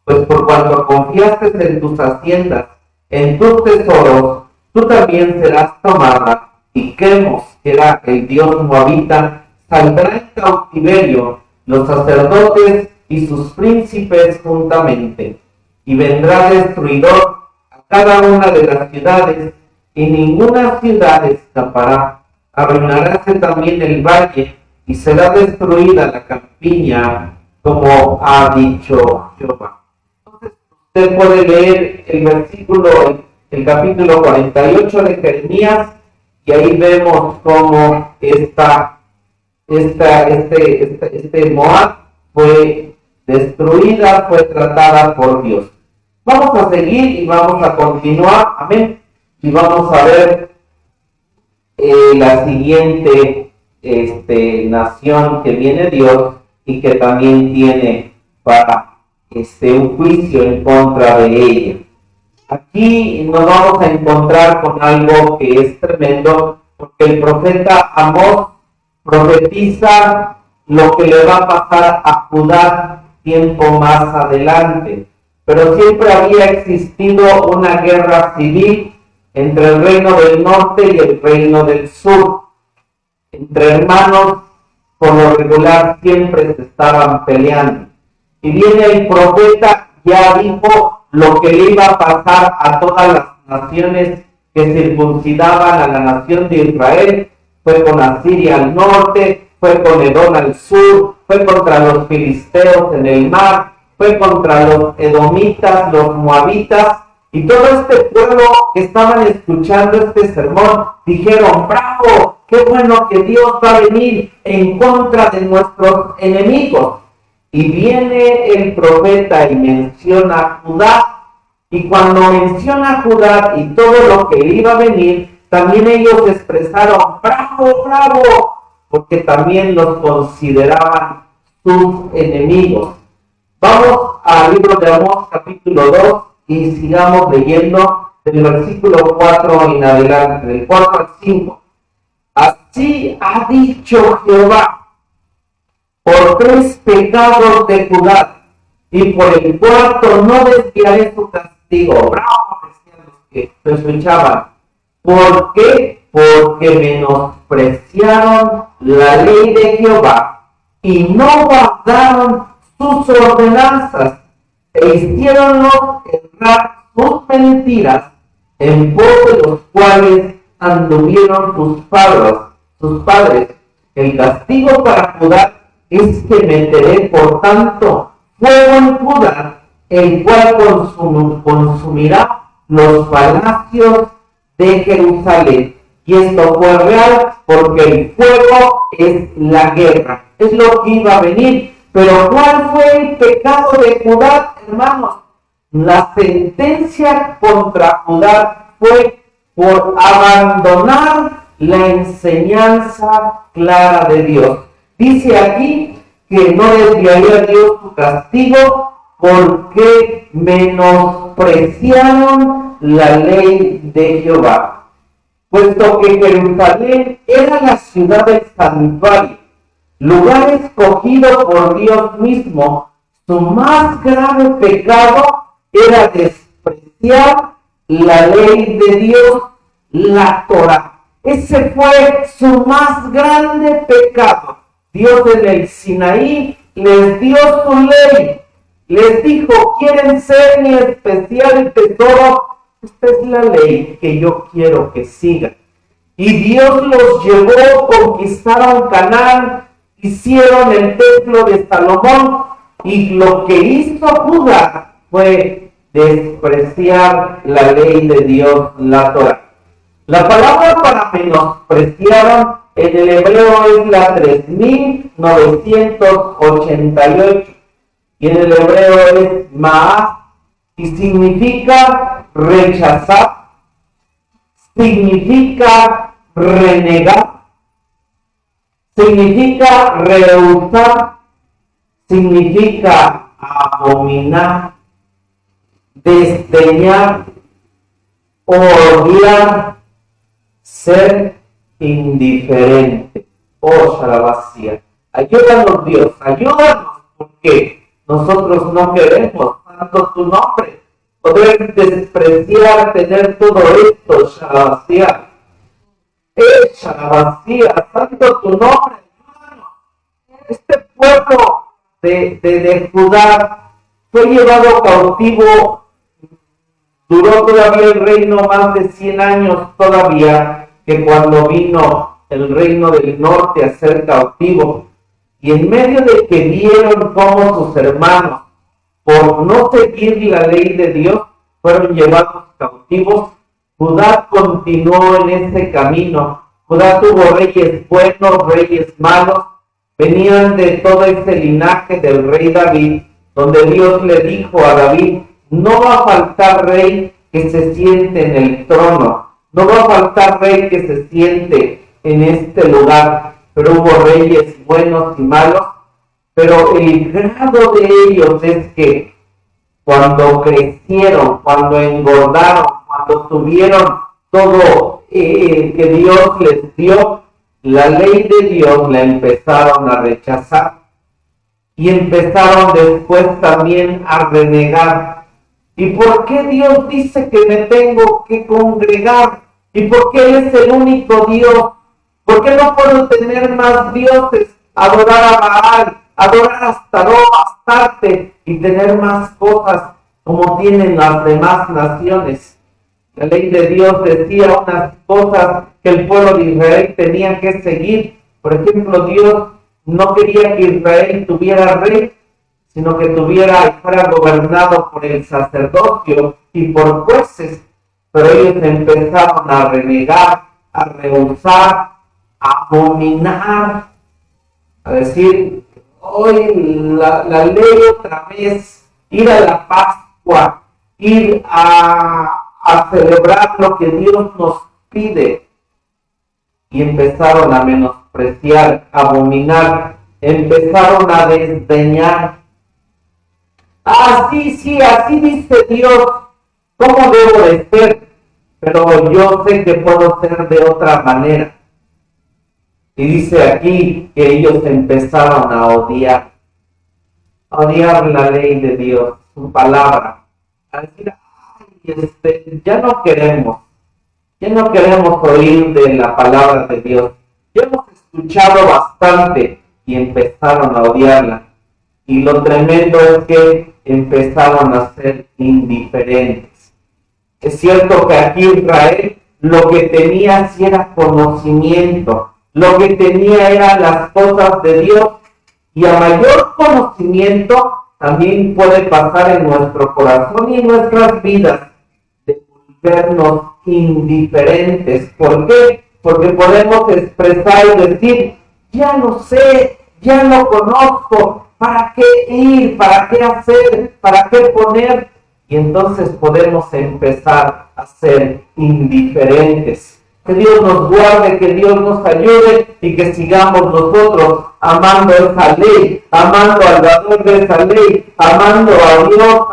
pues por cuanto confiaste en tus haciendas, en tus tesoros, tú también serás tomada, y Quemos, que era el dios moabita, saldrá en cautiverio, los sacerdotes y sus príncipes juntamente, y vendrá destruidor a cada una de las ciudades, y ninguna ciudad escapará. Arruinaráse también el valle, y será destruida la campiña, como ha dicho Jehová. Entonces, usted puede leer el versículo, el capítulo 48 de Jeremías, y ahí vemos cómo Moab fue destruida, fue tratada por Dios. Vamos a seguir y vamos a continuar, amén, y vamos a ver la siguiente nación que viene Dios y que también tiene para un juicio en contra de ella. Aquí nos vamos a encontrar con algo que es tremendo, porque el profeta Amós profetiza lo que le va a pasar a Judá tiempo más adelante. Pero siempre había existido una guerra civil entre el reino del norte y el reino del sur. Entre hermanos, por lo regular, siempre se estaban peleando. Y viene el profeta, ya dijo lo que le iba a pasar a todas las naciones que circuncidaban a la nación de Israel. Fue con Asiria al norte, fue con Edom al sur, fue contra los filisteos en el mar, fue contra los edomitas, los moabitas, y todo este pueblo que estaban escuchando este sermón dijeron, bravo, qué bueno que Dios va a venir en contra de nuestros enemigos. Y viene el profeta y menciona a Judá, y cuando menciona a Judá y todo lo que iba a venir, también ellos expresaron, bravo, bravo, porque también los consideraban sus enemigos. Vamos al libro de Amós capítulo 2 y sigamos leyendo del versículo 4 en adelante, del 4 al 5. Así ha dicho Jehová, por 3 pecados de Judá, y por el cuarto no desviaré su castigo. Bravo, decían los que lo escuchaban. ¿Por qué? Porque menospreciaron la ley de Jehová y no guardaron sus ordenanzas e hicieronlos errar sus mentiras, en pos de los cuales anduvieron sus padres. El castigo para Judá es que meteré por tanto fuego en Judá el cual consumirá los palacios de Jerusalén. Y esto fue real porque el fuego es la guerra, es lo que iba a venir. Pero ¿cuál fue el pecado de Judá, hermanos? La sentencia contra Judá fue por abandonar la enseñanza clara de Dios. Dice aquí que no desviaría a Dios su castigo porque menospreciaron la ley de Jehová, puesto que Jerusalén era la ciudad del santuario, lugar escogido por Dios mismo. Su más grave pecado era despreciar la ley de Dios, la Torá. Ese fue su más grande pecado. Dios en el Sinaí les dio su ley. Les dijo, ¿quieren ser mi especial tesoro? Esta es la ley que yo quiero que sigan. Y Dios los llevó, conquistaron Canaán, hicieron el templo de Salomón, y lo que hizo Judá fue despreciar la ley de Dios, la Torá. La palabra para menospreciar en el hebreo es la 3988 y en el hebreo es ma'as y significa rechazar, significa renegar, significa rehusar, significa abominar, desdeñar, odiar, ser indiferente. Oh, Shalabasía. Ayúdanos, Dios, ayúdanos, porque nosotros no queremos tanto tu nombre. Poder despreciar, tener todo esto, Shalabasía. Shalabasía, santo tu nombre, ayúdanos. Este pueblo de Judá fue llevado cautivo. Duró todavía el reino más de 100 años todavía que cuando vino el reino del norte a ser cautivo. Y en medio de que vieron cómo sus hermanos, por no seguir la ley de Dios, fueron llevados cautivos, Judá continuó en ese camino. Judá tuvo reyes buenos, reyes malos, venían de todo ese linaje del rey David, donde Dios le dijo a David, no va a faltar rey que se siente en el trono, no va a faltar rey que se siente en este lugar, pero hubo reyes buenos y malos, pero el grado de ellos es que cuando crecieron, cuando engordaron, cuando tuvieron todo que Dios les dio, la ley de Dios la empezaron a rechazar y empezaron después también a renegar. ¿Y por qué Dios dice que me tengo que congregar? ¿Y por qué Él es el único Dios? ¿Por qué no puedo tener más dioses? Adorar a Baal, adorar a Astarte y tener más cosas como tienen las demás naciones. La ley de Dios decía unas cosas que el pueblo de Israel tenía que seguir. Por ejemplo, Dios no quería que Israel tuviera rey, sino que tuviera y fuera gobernado por el sacerdocio y por jueces. Pero ellos empezaron a renegar, a rehusar, a abominar, a decir, hoy la ley otra vez, ir a la Pascua, ir a celebrar lo que Dios nos pide. Y empezaron a menospreciar, a abominar, empezaron a desdeñar. Así dice Dios, ¿cómo debo de ser? Pero yo sé que puedo ser de otra manera. Y dice aquí que ellos empezaron a odiar la ley de Dios, su palabra. A decir, ya no queremos oír de la palabra de Dios. Ya hemos escuchado bastante y empezaron a odiarla. Y lo tremendo es que empezaron a ser indiferentes. Es cierto que aquí Israel lo que tenía sí era conocimiento, lo que tenía eran las cosas de Dios, y a mayor conocimiento, también puede pasar en nuestro corazón y en nuestras vidas, de volvernos indiferentes. ¿Por qué? Porque podemos expresar y decir, ya lo sé, ya lo conozco, ¿para qué ir? ¿Para qué hacer? ¿Para qué poner? Y entonces podemos empezar a ser indiferentes. Que Dios nos guarde, que Dios nos ayude y que sigamos nosotros amando esa ley, amando al dador de esa ley, amando a Dios.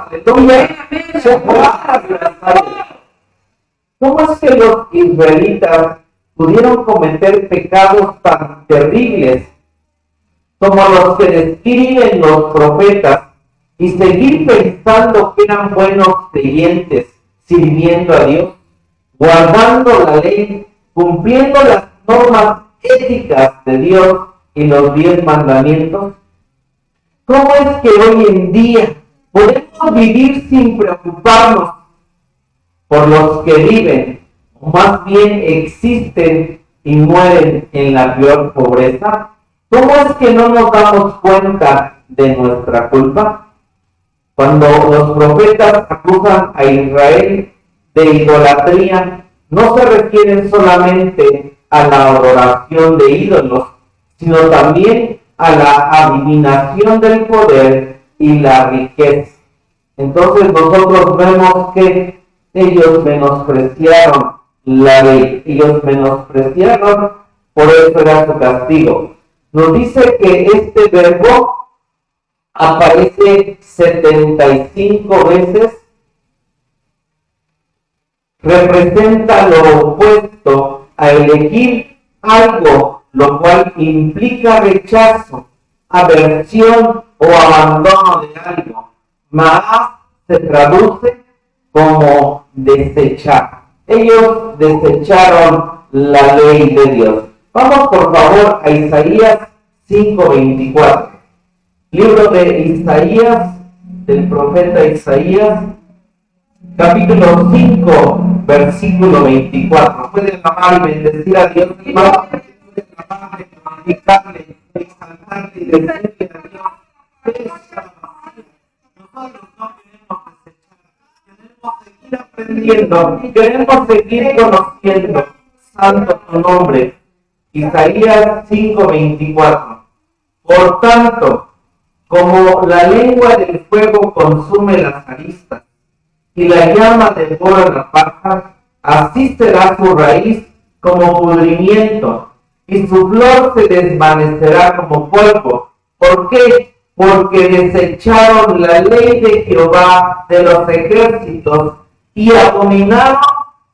Aleluya. ¿Cómo es que los israelitas pudieron cometer pecados tan terribles como los que describen los profetas y seguir pensando que eran buenos creyentes, sirviendo a Dios, guardando la ley, cumpliendo las normas éticas de Dios y los 10 mandamientos? ¿Cómo es que hoy en día podemos vivir sin preocuparnos por los que viven, o más bien existen y mueren en la peor pobreza? ¿Cómo es que no nos damos cuenta de nuestra culpa? Cuando los profetas acusan a Israel de idolatría, no se refieren solamente a la adoración de ídolos, sino también a la adivinación del poder y la riqueza. Entonces nosotros vemos que ellos menospreciaron la ley, ellos menospreciaron, por eso era su castigo. Nos dice que este verbo aparece 75 veces, representa lo opuesto a elegir algo, lo cual implica rechazo, aversión o abandono de algo. Más se traduce como desechar. Ellos desecharon la ley de Dios. Vamos por favor a Isaías 5:24. Libro de Isaías, del profeta Isaías, capítulo 5, versículo 24. Pueden amar y bendecir a Dios. Pueden amarle, glorificarle, exaltarle y decirle a Dios. Nosotros no queremos desechar, queremos seguir aprendiendo, queremos seguir conociendo. Santo tu nombre. Isaías 5:24. Por tanto, como la lengua del fuego consume las aristas y la llama devora la paja, así será su raíz como pudrimiento y su flor se desvanecerá como polvo. ¿Por qué? Porque desecharon la ley de Jehová de los ejércitos y abominaron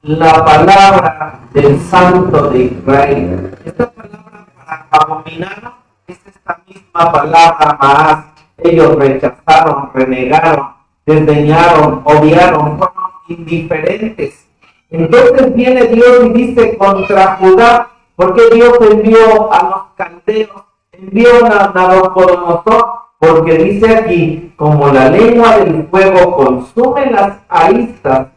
la palabra del Santo de Israel. Esta palabra para abominar es esta misma palabra más. Ellos rechazaron, renegaron, desdeñaron, odiaron, fueron indiferentes. Entonces viene Dios y dice contra Judá, porque Dios envió a los caldeos, envió a Nabucodonosor, porque dice aquí, como la lengua del fuego consume las aristas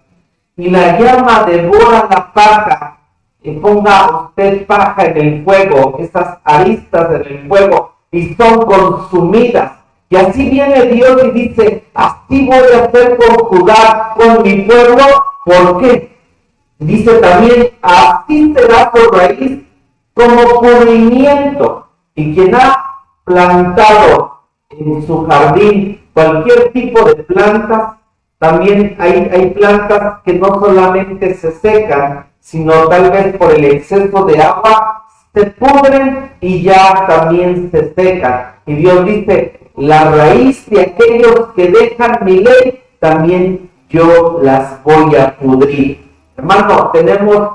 y la llama devora la paja, y ponga usted paja en el fuego, esas aristas en el fuego, y son consumidas. Y así viene Dios y dice, así voy a hacer con Judá, con mi pueblo. ¿Por qué? Dice también, así será su raíz como pudrimiento. Y quien ha plantado en su jardín cualquier tipo de plantas, también hay plantas que no solamente se secan, sino tal vez por el exceso de agua, se pudren y ya también se secan. Y Dios dice, la raíz de aquellos que dejan mi ley, también yo las voy a pudrir. Hermano, tenemos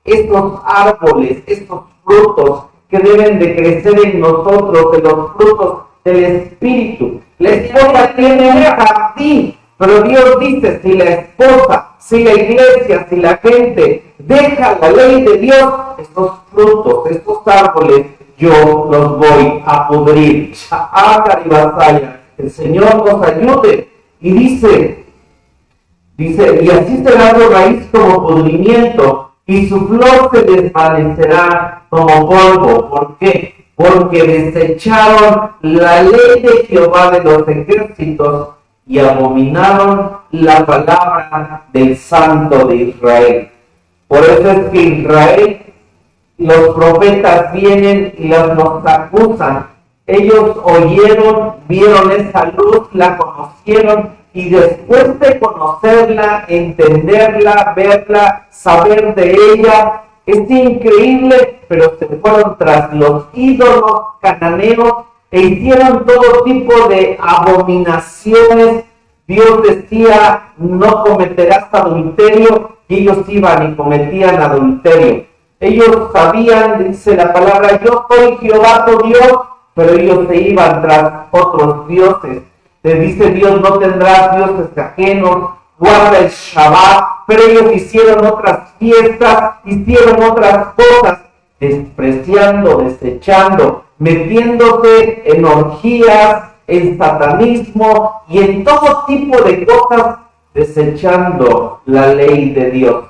estos árboles, estos frutos que deben de crecer en nosotros, de los frutos del Espíritu. La esposa tiene un jardín, pero Dios dice, si la esposa, si la iglesia, si la gente deja la ley de Dios, estos frutos, estos árboles, yo los voy a pudrir. El Señor nos ayude. Y dice, y así será su raíz como pudrimiento, y su flor se desvanecerá como polvo. ¿Por qué? porque desecharon la ley de Jehová de los ejércitos y abominaron la palabra del Santo de Israel. Por eso es que Israel, los profetas vienen y nos acusan. Ellos oyeron, vieron esa luz, la conocieron, y después de conocerla, entenderla, verla, saber de ella, es increíble, pero se fueron tras los ídolos cananeos e hicieron todo tipo de abominaciones. Dios decía, no cometerás adulterio, y ellos iban y cometían adulterio. Ellos sabían, dice la palabra, yo soy Jehová tu Dios, pero ellos se iban tras otros dioses. Les dice Dios, no tendrás dioses ajenos, guarda el Shabbat, pero ellos hicieron otras fiestas, hicieron otras cosas, despreciando, desechando, metiéndose en orgías, en satanismo y en todo tipo de cosas, desechando la ley de Dios.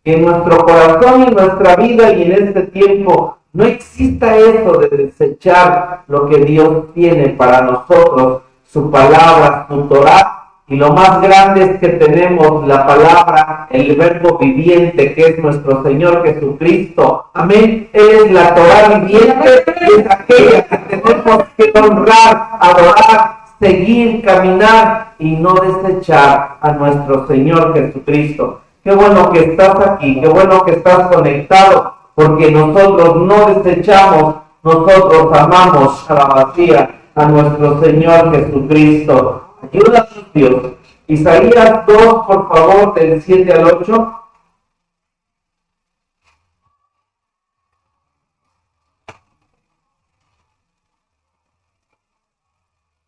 Que en nuestro corazón y en nuestra vida y en este tiempo no exista eso de desechar lo que Dios tiene para nosotros, su palabra, su Torah, y lo más grande es que tenemos la palabra, el verbo viviente, que es nuestro Señor Jesucristo. Amén. Él es la Torah viviente, y es aquella que tenemos que honrar, adorar, seguir, caminar y no desechar a nuestro Señor Jesucristo. Qué bueno que estás aquí, qué bueno que estás conectado, porque nosotros no desechamos, nosotros amamos a la vacía a nuestro Señor Jesucristo. Ayúdanos, Dios. Isaías 2, por favor, del 7 al 8.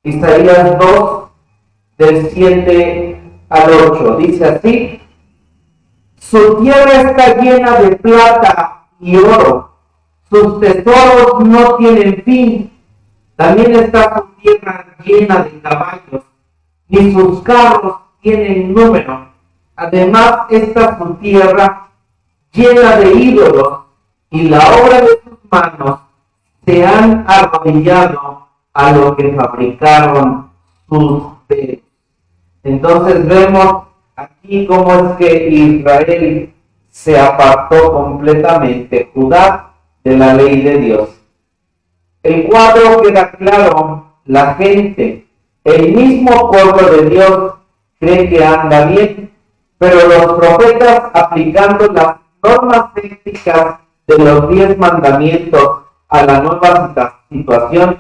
Isaías 2, del 7 al 8. Dice así: su tierra está llena de plata y oro, sus tesoros no tienen fin. También está su tierra llena de caballos, y sus carros tienen número. Además está su tierra llena de ídolos, y la obra de sus manos se han arrodillado a lo que fabricaron sus dedos. Entonces vemos aquí cómo es que Israel se apartó completamente, Judá, de la ley de Dios. El cuadro queda claro, la gente, el mismo pueblo de Dios cree que anda bien, pero los profetas, aplicando las normas éticas de los 10 mandamientos a la nueva situación,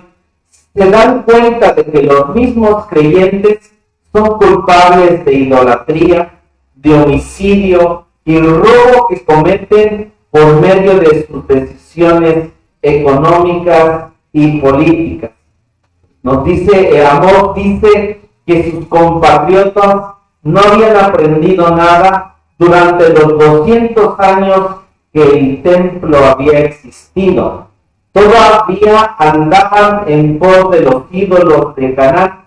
se dan cuenta de que los mismos creyentes son culpables de idolatría, de homicidio y robo que cometen por medio de sus decisiones económicas y políticas. Nos dice, Amós dice que sus compatriotas no habían aprendido nada durante los 200 años que el templo había existido. Todavía andaban en pos de los ídolos de Canaán,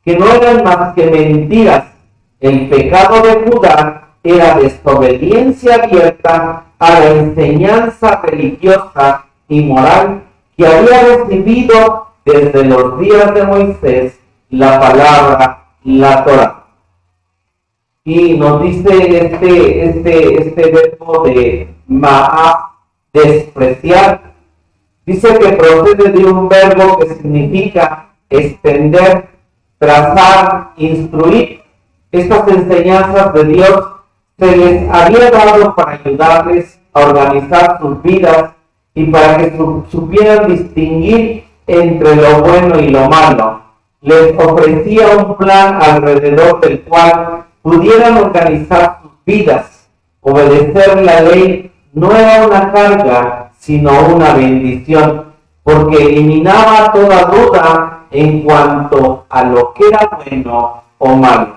que no eran más que mentiras. El pecado de Judá era desobediencia abierta a la enseñanza religiosa y moral que había recibido desde los días de Moisés, la palabra, la Torah. Y nos dice este verbo de ma'á, despreciar, dice que procede de un verbo que significa extender, trazar, instruir. Estas enseñanzas de Dios se les había dado para ayudarles a organizar sus vidas y para que supieran distinguir entre lo bueno y lo malo. Les ofrecía un plan alrededor del cual pudieran organizar sus vidas. Obedecer la ley no era una carga, sino una bendición, porque eliminaba toda duda en cuanto a lo que era bueno o malo.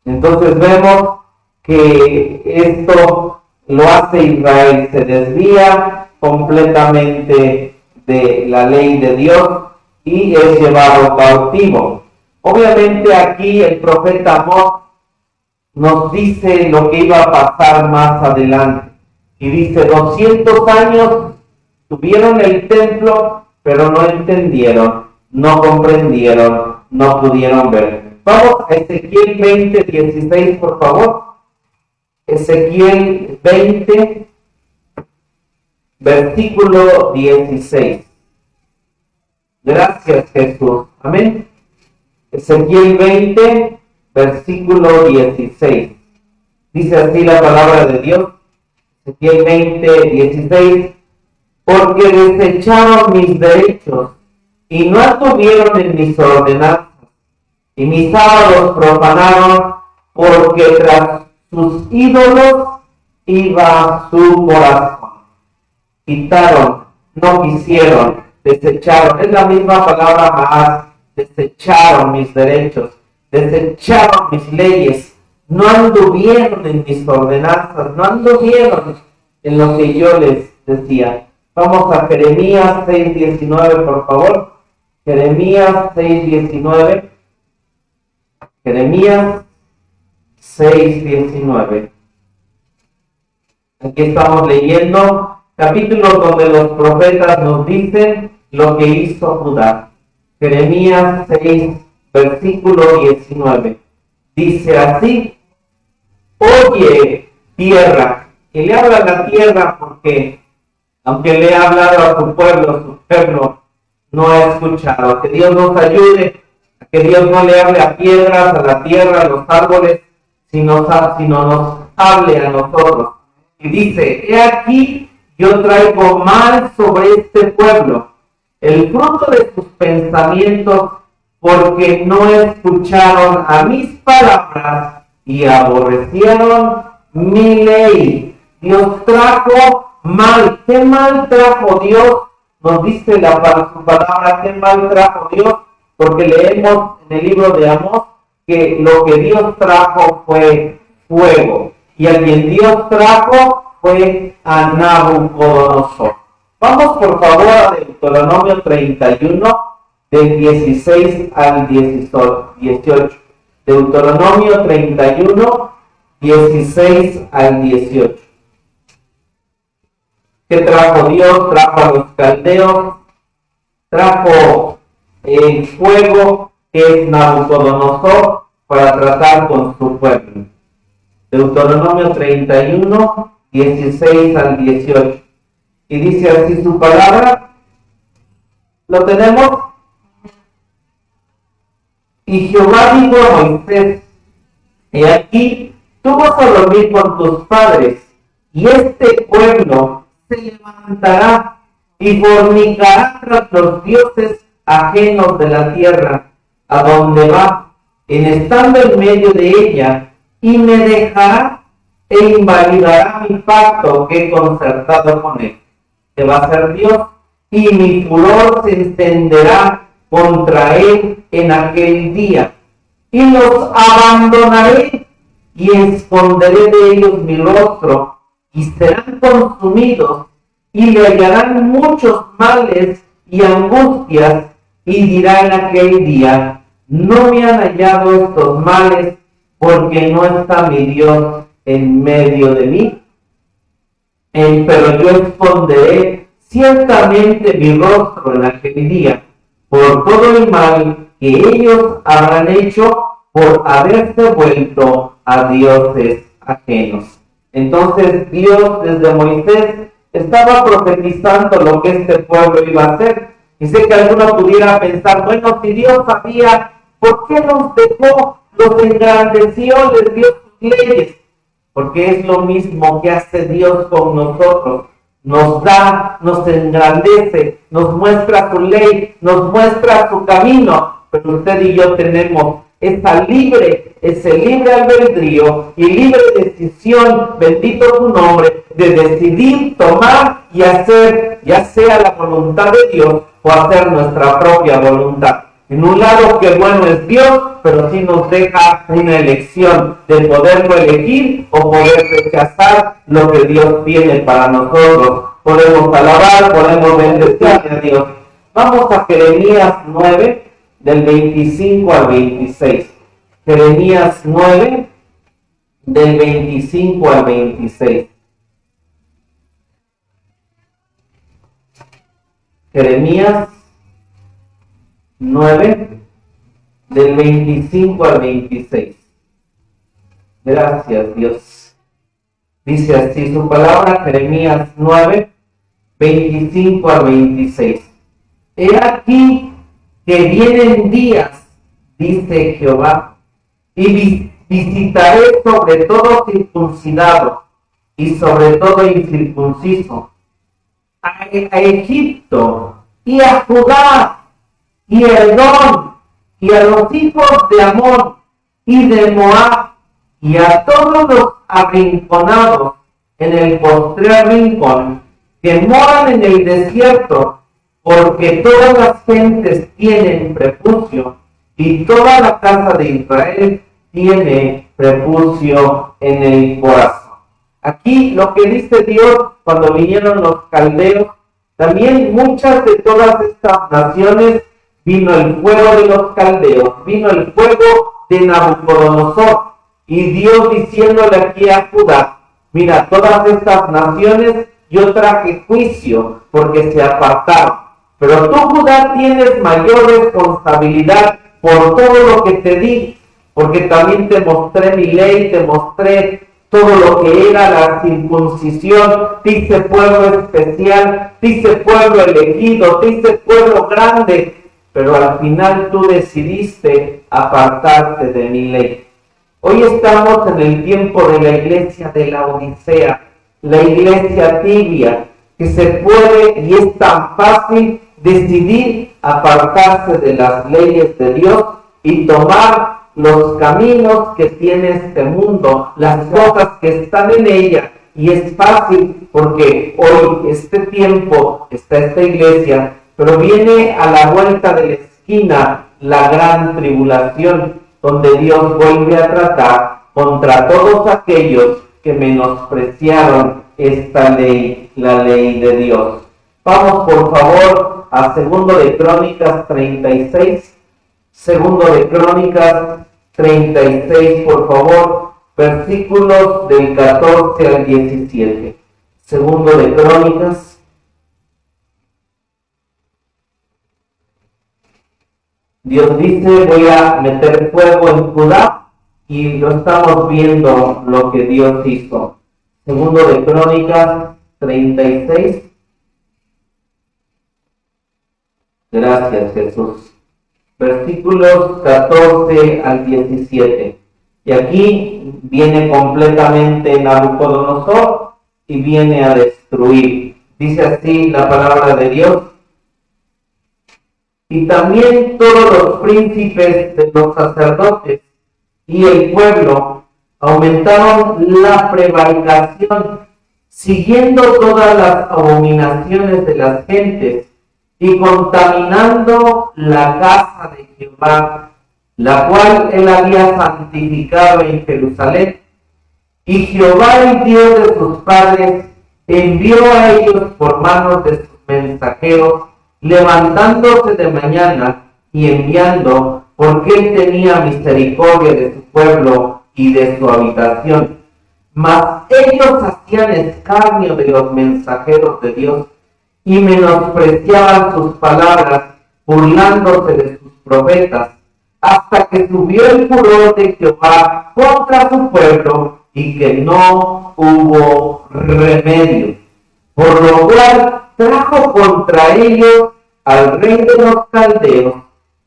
Entonces vemos que esto lo hace Israel, se desvía completamente de la ley de Dios y es llevado cautivo. Obviamente aquí el profeta Amós nos dice lo que iba a pasar más adelante. Y dice, 200 años tuvieron el templo, pero no entendieron, no comprendieron, no pudieron ver. Vamos a Ezequiel 20:16, por favor. Ezequiel 20, versículo 16. Gracias, Jesús. Amén. Ezequiel 20, versículo 16. Dice así la palabra de Dios. Ezequiel 20:16. Porque desecharon mis derechos y no anduvieron en mis ordenanzas, y mis sábados profanaron, porque tras sus ídolos iba su corazón. Quitaron, no quisieron, desecharon. Es la misma palabra más. Desecharon mis derechos, desecharon mis leyes, no anduvieron en mis ordenanzas, no anduvieron en lo que yo les decía. Vamos a Jeremías 6:19, por favor. Jeremías 6:19. Jeremías 6:19. Aquí estamos leyendo capítulos donde los profetas nos dicen lo que hizo Judá. Jeremías 6, versículo 19. Dice así: oye, tierra. Y le habla a la tierra porque, aunque le ha hablado a su pueblo no ha escuchado. Que Dios nos ayude, a que Dios no le hable a piedras, a la tierra, a los árboles, sino nos hable a nosotros. Y dice: he aquí, yo traigo mal sobre este pueblo, el fruto de sus pensamientos, porque no escucharon a mis palabras y aborrecieron mi ley. Dios trajo mal. ¿Qué mal trajo Dios? Nos dice su palabra, ¿qué mal trajo Dios? Porque leemos en el libro de Amós que lo que Dios trajo fue fuego. Y a quien Dios trajo fue a Nabucodonosor. Vamos por favor a Deuteronomio 31, del 16 al 18. Deuteronomio 31, 16 al 18. ¿Qué trajo Dios? Trajo a los caldeos, trajo el fuego, que es Nabucodonosor, para tratar con su pueblo. Deuteronomio 31, 16 al 18. Y dice así su palabra. ¿Lo tenemos? Y Jehová dijo a Moisés: he aquí, tú vas a dormir con tus padres, y este pueblo se levantará y fornicará tras los dioses ajenos de la tierra, a donde va, en estando en medio de ella, y me dejará e invalidará mi pacto que he concertado con él. Que va a ser Dios, y mi furor se encenderá contra él en aquel día, y los abandonaré y esconderé de ellos mi rostro, y serán consumidos, y le hallarán muchos males y angustias, y dirá en aquel día: no me han hallado estos males, porque no está mi Dios en medio de mí. Pero yo esconderé ciertamente mi rostro en aquel día, por todo el mal que ellos habrán hecho por haberse vuelto a dioses ajenos. Entonces Dios desde Moisés estaba profetizando lo que este pueblo iba a hacer. Y sé que alguno pudiera pensar: bueno, si Dios sabía, ¿por qué los dejó, los engrandeció, les dio sus leyes? Porque es lo mismo que hace Dios con nosotros. Nos da, nos engrandece, nos muestra su ley, nos muestra su camino. Pero usted y yo tenemos ese libre albedrío y libre decisión, bendito su nombre, de decidir, tomar y hacer, ya sea la voluntad de Dios o hacer nuestra propia voluntad. En un lado, que bueno es Dios, pero sí nos deja una elección de poderlo elegir o poder rechazar lo que Dios tiene para nosotros. Podemos alabar, podemos bendecir a Dios. Vamos a Jeremías 9, del 25 al 26. Jeremías 9, del 25 al 26. Jeremías 9, del 25 al 26. Gracias, Dios. Dice así su palabra, Jeremías 9, 25 al 26. He aquí que vienen días, dice Jehová, y visitaré sobre todo circuncidado y sobre todo incircunciso, a Egipto y a Judá y a Edom y a los hijos de Amón y de Moab y a todos los arrinconados en el postrer rincón que moran en el desierto, porque todas las gentes tienen prepucio y toda la casa de Israel tiene prepucio en el corazón. Aquí lo que dice Dios cuando vinieron los caldeos, también muchas de todas estas naciones vino el fuego de los caldeos, vino el fuego de Nabucodonosor, y Dios diciéndole aquí a Judá, mira, todas estas naciones yo traje juicio porque se apartaron, pero tú, Judá, tienes mayor responsabilidad por todo lo que te di, porque también te mostré mi ley, te mostré todo lo que era la circuncisión, te hice pueblo especial, te hice pueblo elegido, te hice pueblo grande, pero al final tú decidiste apartarte de mi ley. Hoy estamos en el tiempo de la iglesia de la Odisea, la iglesia tibia, que se puede y es tan fácil decidir apartarse de las leyes de Dios y tomar los caminos que tiene este mundo, las cosas que están en ella. Y es fácil porque hoy, este tiempo, está esta iglesia, pero viene a la vuelta de la esquina la gran tribulación, donde Dios vuelve a tratar contra todos aquellos que menospreciaron esta ley, la ley de Dios. Vamos por favor a 2 de Crónicas 36, 2 de Crónicas 36, por favor, versículos del 14 al 17. 2 de Crónicas. Dios dice, voy a meter fuego en Judá, y lo estamos viendo lo que Dios hizo. 2 de Crónicas 36. Gracias, Jesús. Versículos 14 al 17. Y aquí viene completamente Nabucodonosor y viene a destruir. Dice así la palabra de Dios. Y también todos los príncipes de los sacerdotes y el pueblo aumentaron la prevaricación, siguiendo todas las abominaciones de las gentes y contaminando la casa de Jehová, la cual él había santificado en Jerusalén. Y Jehová, el Dios de sus padres, envió a ellos por manos de sus mensajeros, levantándose de mañana y enviando, porque él tenía misericordia de su pueblo y de su habitación. Mas ellos hacían escarnio de los mensajeros de Dios y menospreciaban sus palabras, burlándose de sus profetas, hasta que subió el furor de Jehová contra su pueblo y que no hubo remedio. Por lo cual trajo contra ellos al rey de los caldeos,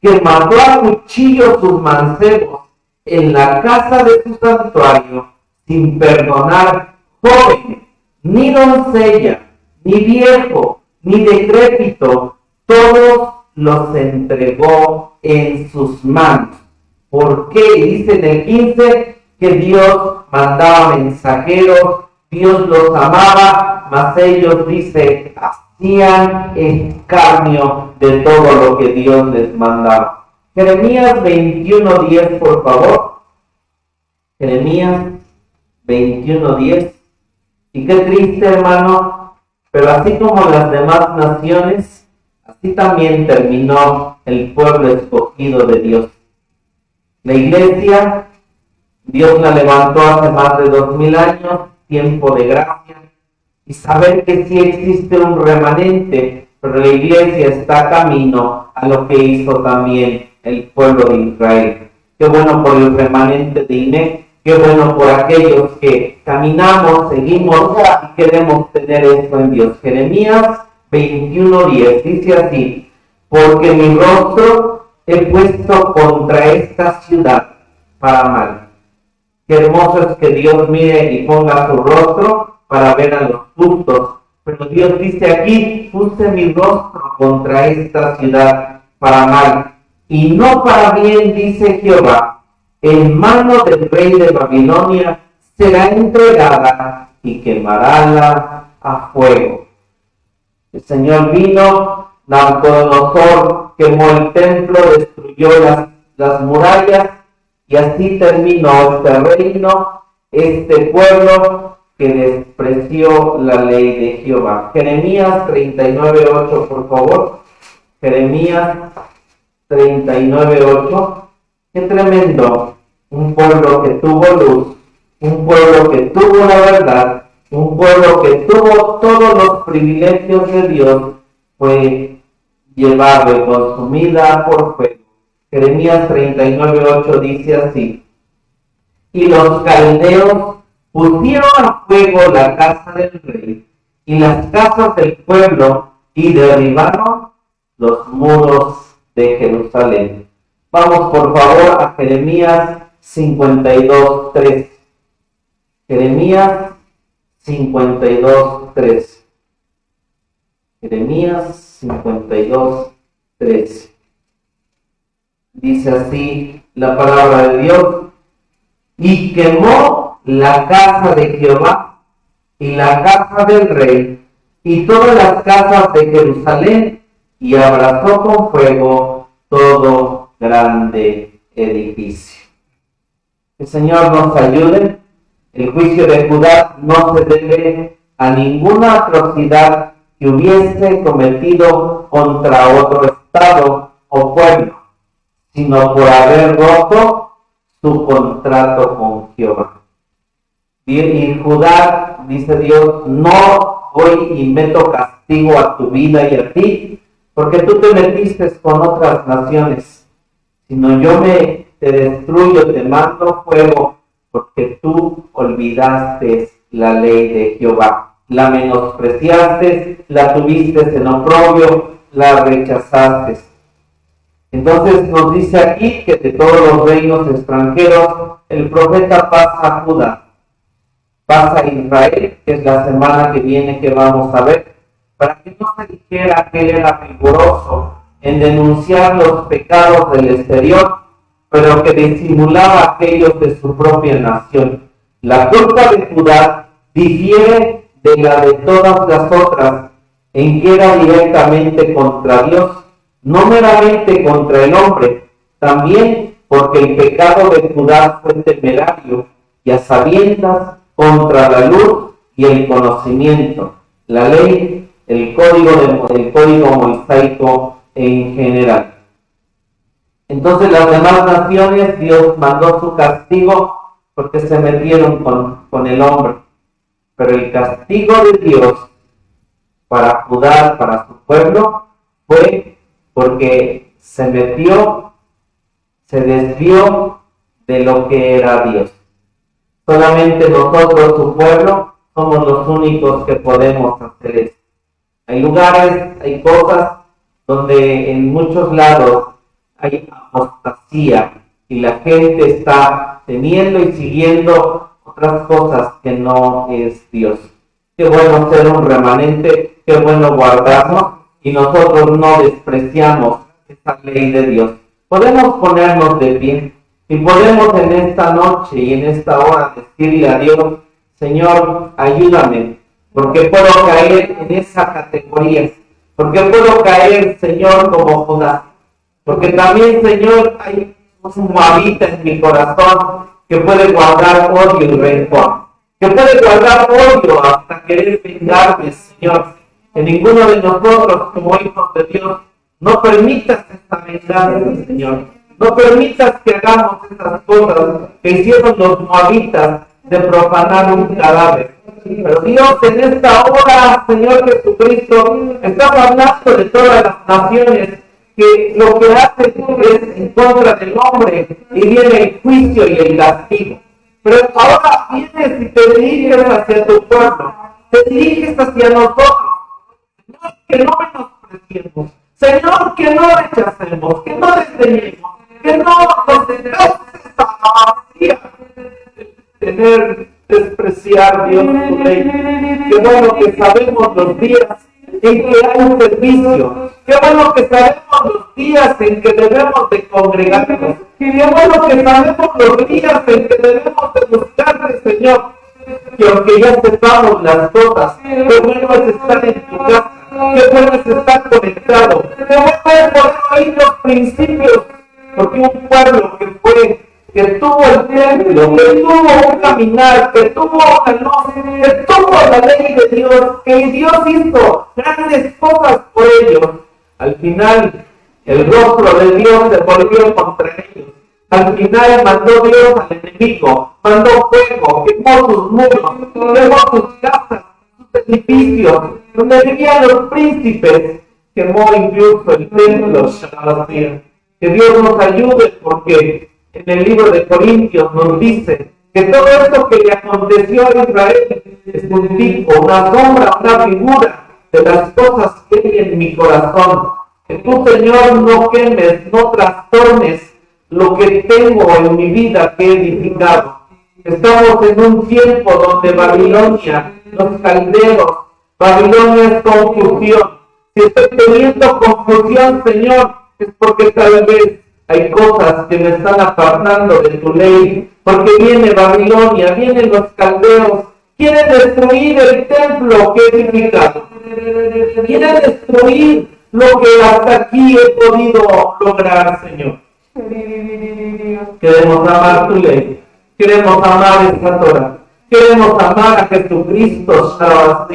que mató a cuchillo sus mancebos en la casa de su santuario, sin perdonar joven, ni doncella, ni viejo, ni decrépito, todos los entregó en sus manos. ¿Por qué? Dice en el 15 que Dios mandaba mensajeros, Dios los amaba, mas ellos, dice, hacían escarnio de todo lo que Dios les mandaba. Jeremías 21:10, por favor. Jeremías 21:10. Y qué triste, hermano, pero así como las demás naciones, así también terminó el pueblo escogido de Dios. La iglesia, Dios la levantó hace más de 2000 años, tiempo de gracia, y saber que sí existe un remanente pero la iglesia está camino a lo que hizo también el pueblo de Israel. Qué bueno por el remanente de INE, qué bueno por aquellos que caminamos, seguimos y queremos tener esto en Dios. Jeremías 21:10 dice así: porque mi rostro he puesto contra esta ciudad para mal. Qué hermoso es que Dios mire y ponga su rostro para ver a los justos. Pero Dios dice aquí: puse mi rostro contra esta ciudad para mal, y no para bien, dice Jehová. En mano del rey de Babilonia será entregada y quemarála a fuego. El Señor vino, Nabucodonosor quemó el templo, destruyó las murallas, y así terminó este reino, este pueblo que despreció la ley de Jehová. Jeremías 39:8, por favor. Jeremías 39:8. Qué tremendo. Un pueblo que tuvo luz, un pueblo que tuvo la verdad, un pueblo que tuvo todos los privilegios de Dios, fue llevado y consumida por fuego. Jeremías 39:8 dice así: y los caldeos pusieron a fuego la casa del rey y las casas del pueblo, y derribaron los muros de Jerusalén. Vamos por favor a Jeremías 52:3. Jeremías 52:3. Jeremías 52:3. Dice así la palabra de Dios: y quemó la casa de Jehová y la casa del rey y todas las casas de Jerusalén, y abrazó con fuego todo grande edificio. El Señor nos ayude. El juicio de Judá no se debe a ninguna atrocidad que hubiese cometido contra otro estado o pueblo, sino por haber roto su contrato con Jehová. Y Judá, dice Dios: no voy y meto castigo a tu vida y a ti, porque tú te metiste con otras naciones, sino yo te destruyo, te mando fuego, porque tú olvidaste la ley de Jehová, la menospreciaste, la tuviste en oprobio, la rechazaste. Entonces nos dice aquí que de todos los reinos extranjeros, el profeta pasa a Judá, pasa a Israel, que es la semana que viene que vamos a ver, para que no se dijera que él era riguroso en denunciar los pecados del exterior, pero que disimulaba aquellos de su propia nación. La culpa de Judá difiere de la de todas las otras, en que era directamente contra Dios, no meramente contra el hombre, también porque el pecado de Judá fue temerario y a sabiendas contra la luz y el conocimiento, la ley, el código mosaico en general. Entonces las demás naciones, Dios mandó su castigo porque se metieron con el hombre. Pero el castigo de Dios para Judá, para su pueblo, fue porque se desvió de lo que era Dios. Solamente nosotros, su pueblo, somos los únicos que podemos hacer eso. Hay lugares, hay cosas donde en muchos lados hay apostasía y la gente está teniendo y siguiendo otras cosas que no es Dios. Qué bueno ser un remanente, qué bueno guardarnos, y nosotros no despreciamos esa ley de Dios. Podemos ponernos de pie y podemos en esta noche y en esta hora decirle a Dios: Señor, ayúdame, porque puedo caer en esa categoría, porque puedo caer, Señor, como Judá. Porque también, Señor, hay un moabita en mi corazón que puede guardar odio y rencor, que puede guardar odio hasta querer vengarme, Señor. Que ninguno de nosotros, como hijos de Dios, no permitas esta venganza, Señor. No permitas que hagamos esas cosas que hicieron los moabitas, de profanar un cadáver. Pero Dios, en esta hora, Señor Jesucristo, estás hablando de todas las naciones que lo que hacen es en contra del hombre y viene el juicio y el castigo. Pero ahora vienes y te diriges hacia tu pueblo, te diriges hacia nosotros, Señor, que no menospreciemos, Señor, que no rechacemos, que no desdeñemos, que no nos dejemos esta vacía de despreciar, Dios, tu ley. Qué bueno que sabemos los días en que hay un servicio. Qué bueno que sabemos los días en que debemos de congregarnos. Qué bueno que sabemos los días en que debemos de buscarte, Señor. Que aunque ya sepamos las cosas, qué bueno es estar en tu casa. Qué bueno es estar conectado. Qué bueno es poder oír los principios. Porque un pueblo que tuvo el templo, que tuvo un caminar, que tuvo una luz, que tuvo la ley de Dios, que Dios hizo grandes cosas por ellos. Al final, el rostro de Dios se volvió contra ellos. Al final mandó Dios al enemigo, mandó fuego, quemó sus muros, quemó sus casas, sus edificios, donde vivían los príncipes, quemó incluso el templo. Que Dios nos ayude, porque en el libro de Corintios nos dice que todo esto que le aconteció a Israel es un tipo, una sombra, una figura de las cosas que hay en mi corazón. Que tú, Señor, no quemes, no trastornes lo que tengo en mi vida que he edificado. Estamos en un tiempo donde Babilonia, los calderos, Babilonia es confusión. Si estoy teniendo confusión, Señor, es porque tal vez hay cosas que me están apartando de tu ley, porque viene Babilonia, vienen los caldeos, quieren destruir el templo que he edificado, quieren destruir lo que hasta aquí he podido lograr, Señor. Queremos amar tu ley, queremos amar esta Torah, queremos amar a Jesucristo, Shabbat.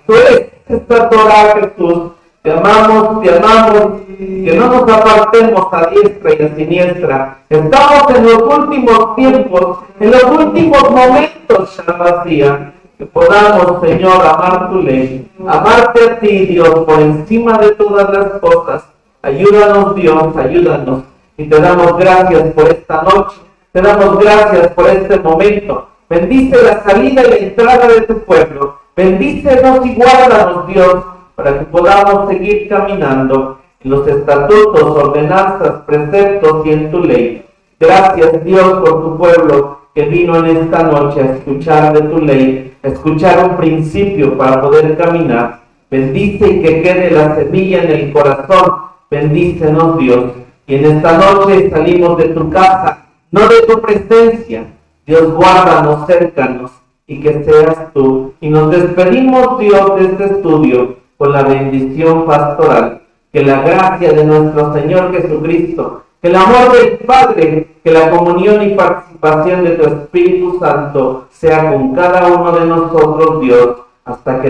Tú eres esta Torah, Jesús. Te amamos, que no nos apartemos a diestra y a siniestra. Estamos en los últimos tiempos, en los últimos momentos, Shabbat. Que podamos, Señor, amar tu ley, amarte a ti, Dios, por encima de todas las cosas. Ayúdanos, Dios, ayúdanos. Y te damos gracias por esta noche, te damos gracias por este momento. Bendice la salida y la entrada de tu pueblo. Bendícenos y guárdanos, Dios, para que podamos seguir caminando en los estatutos, ordenanzas, preceptos y en tu ley. Gracias, Dios, por tu pueblo que vino en esta noche a escuchar de tu ley, a escuchar un principio para poder caminar. Bendice y que quede la semilla en el corazón. Bendícenos, Dios. Y en esta noche salimos de tu casa, no de tu presencia. Dios, guárdanos, cércanos y que seas tú. Y nos despedimos, Dios, de este estudio con la bendición pastoral. Que la gracia de nuestro Señor Jesucristo, que el amor del Padre, que la comunión y participación de tu Espíritu Santo sea con cada uno de nosotros, Dios, hasta que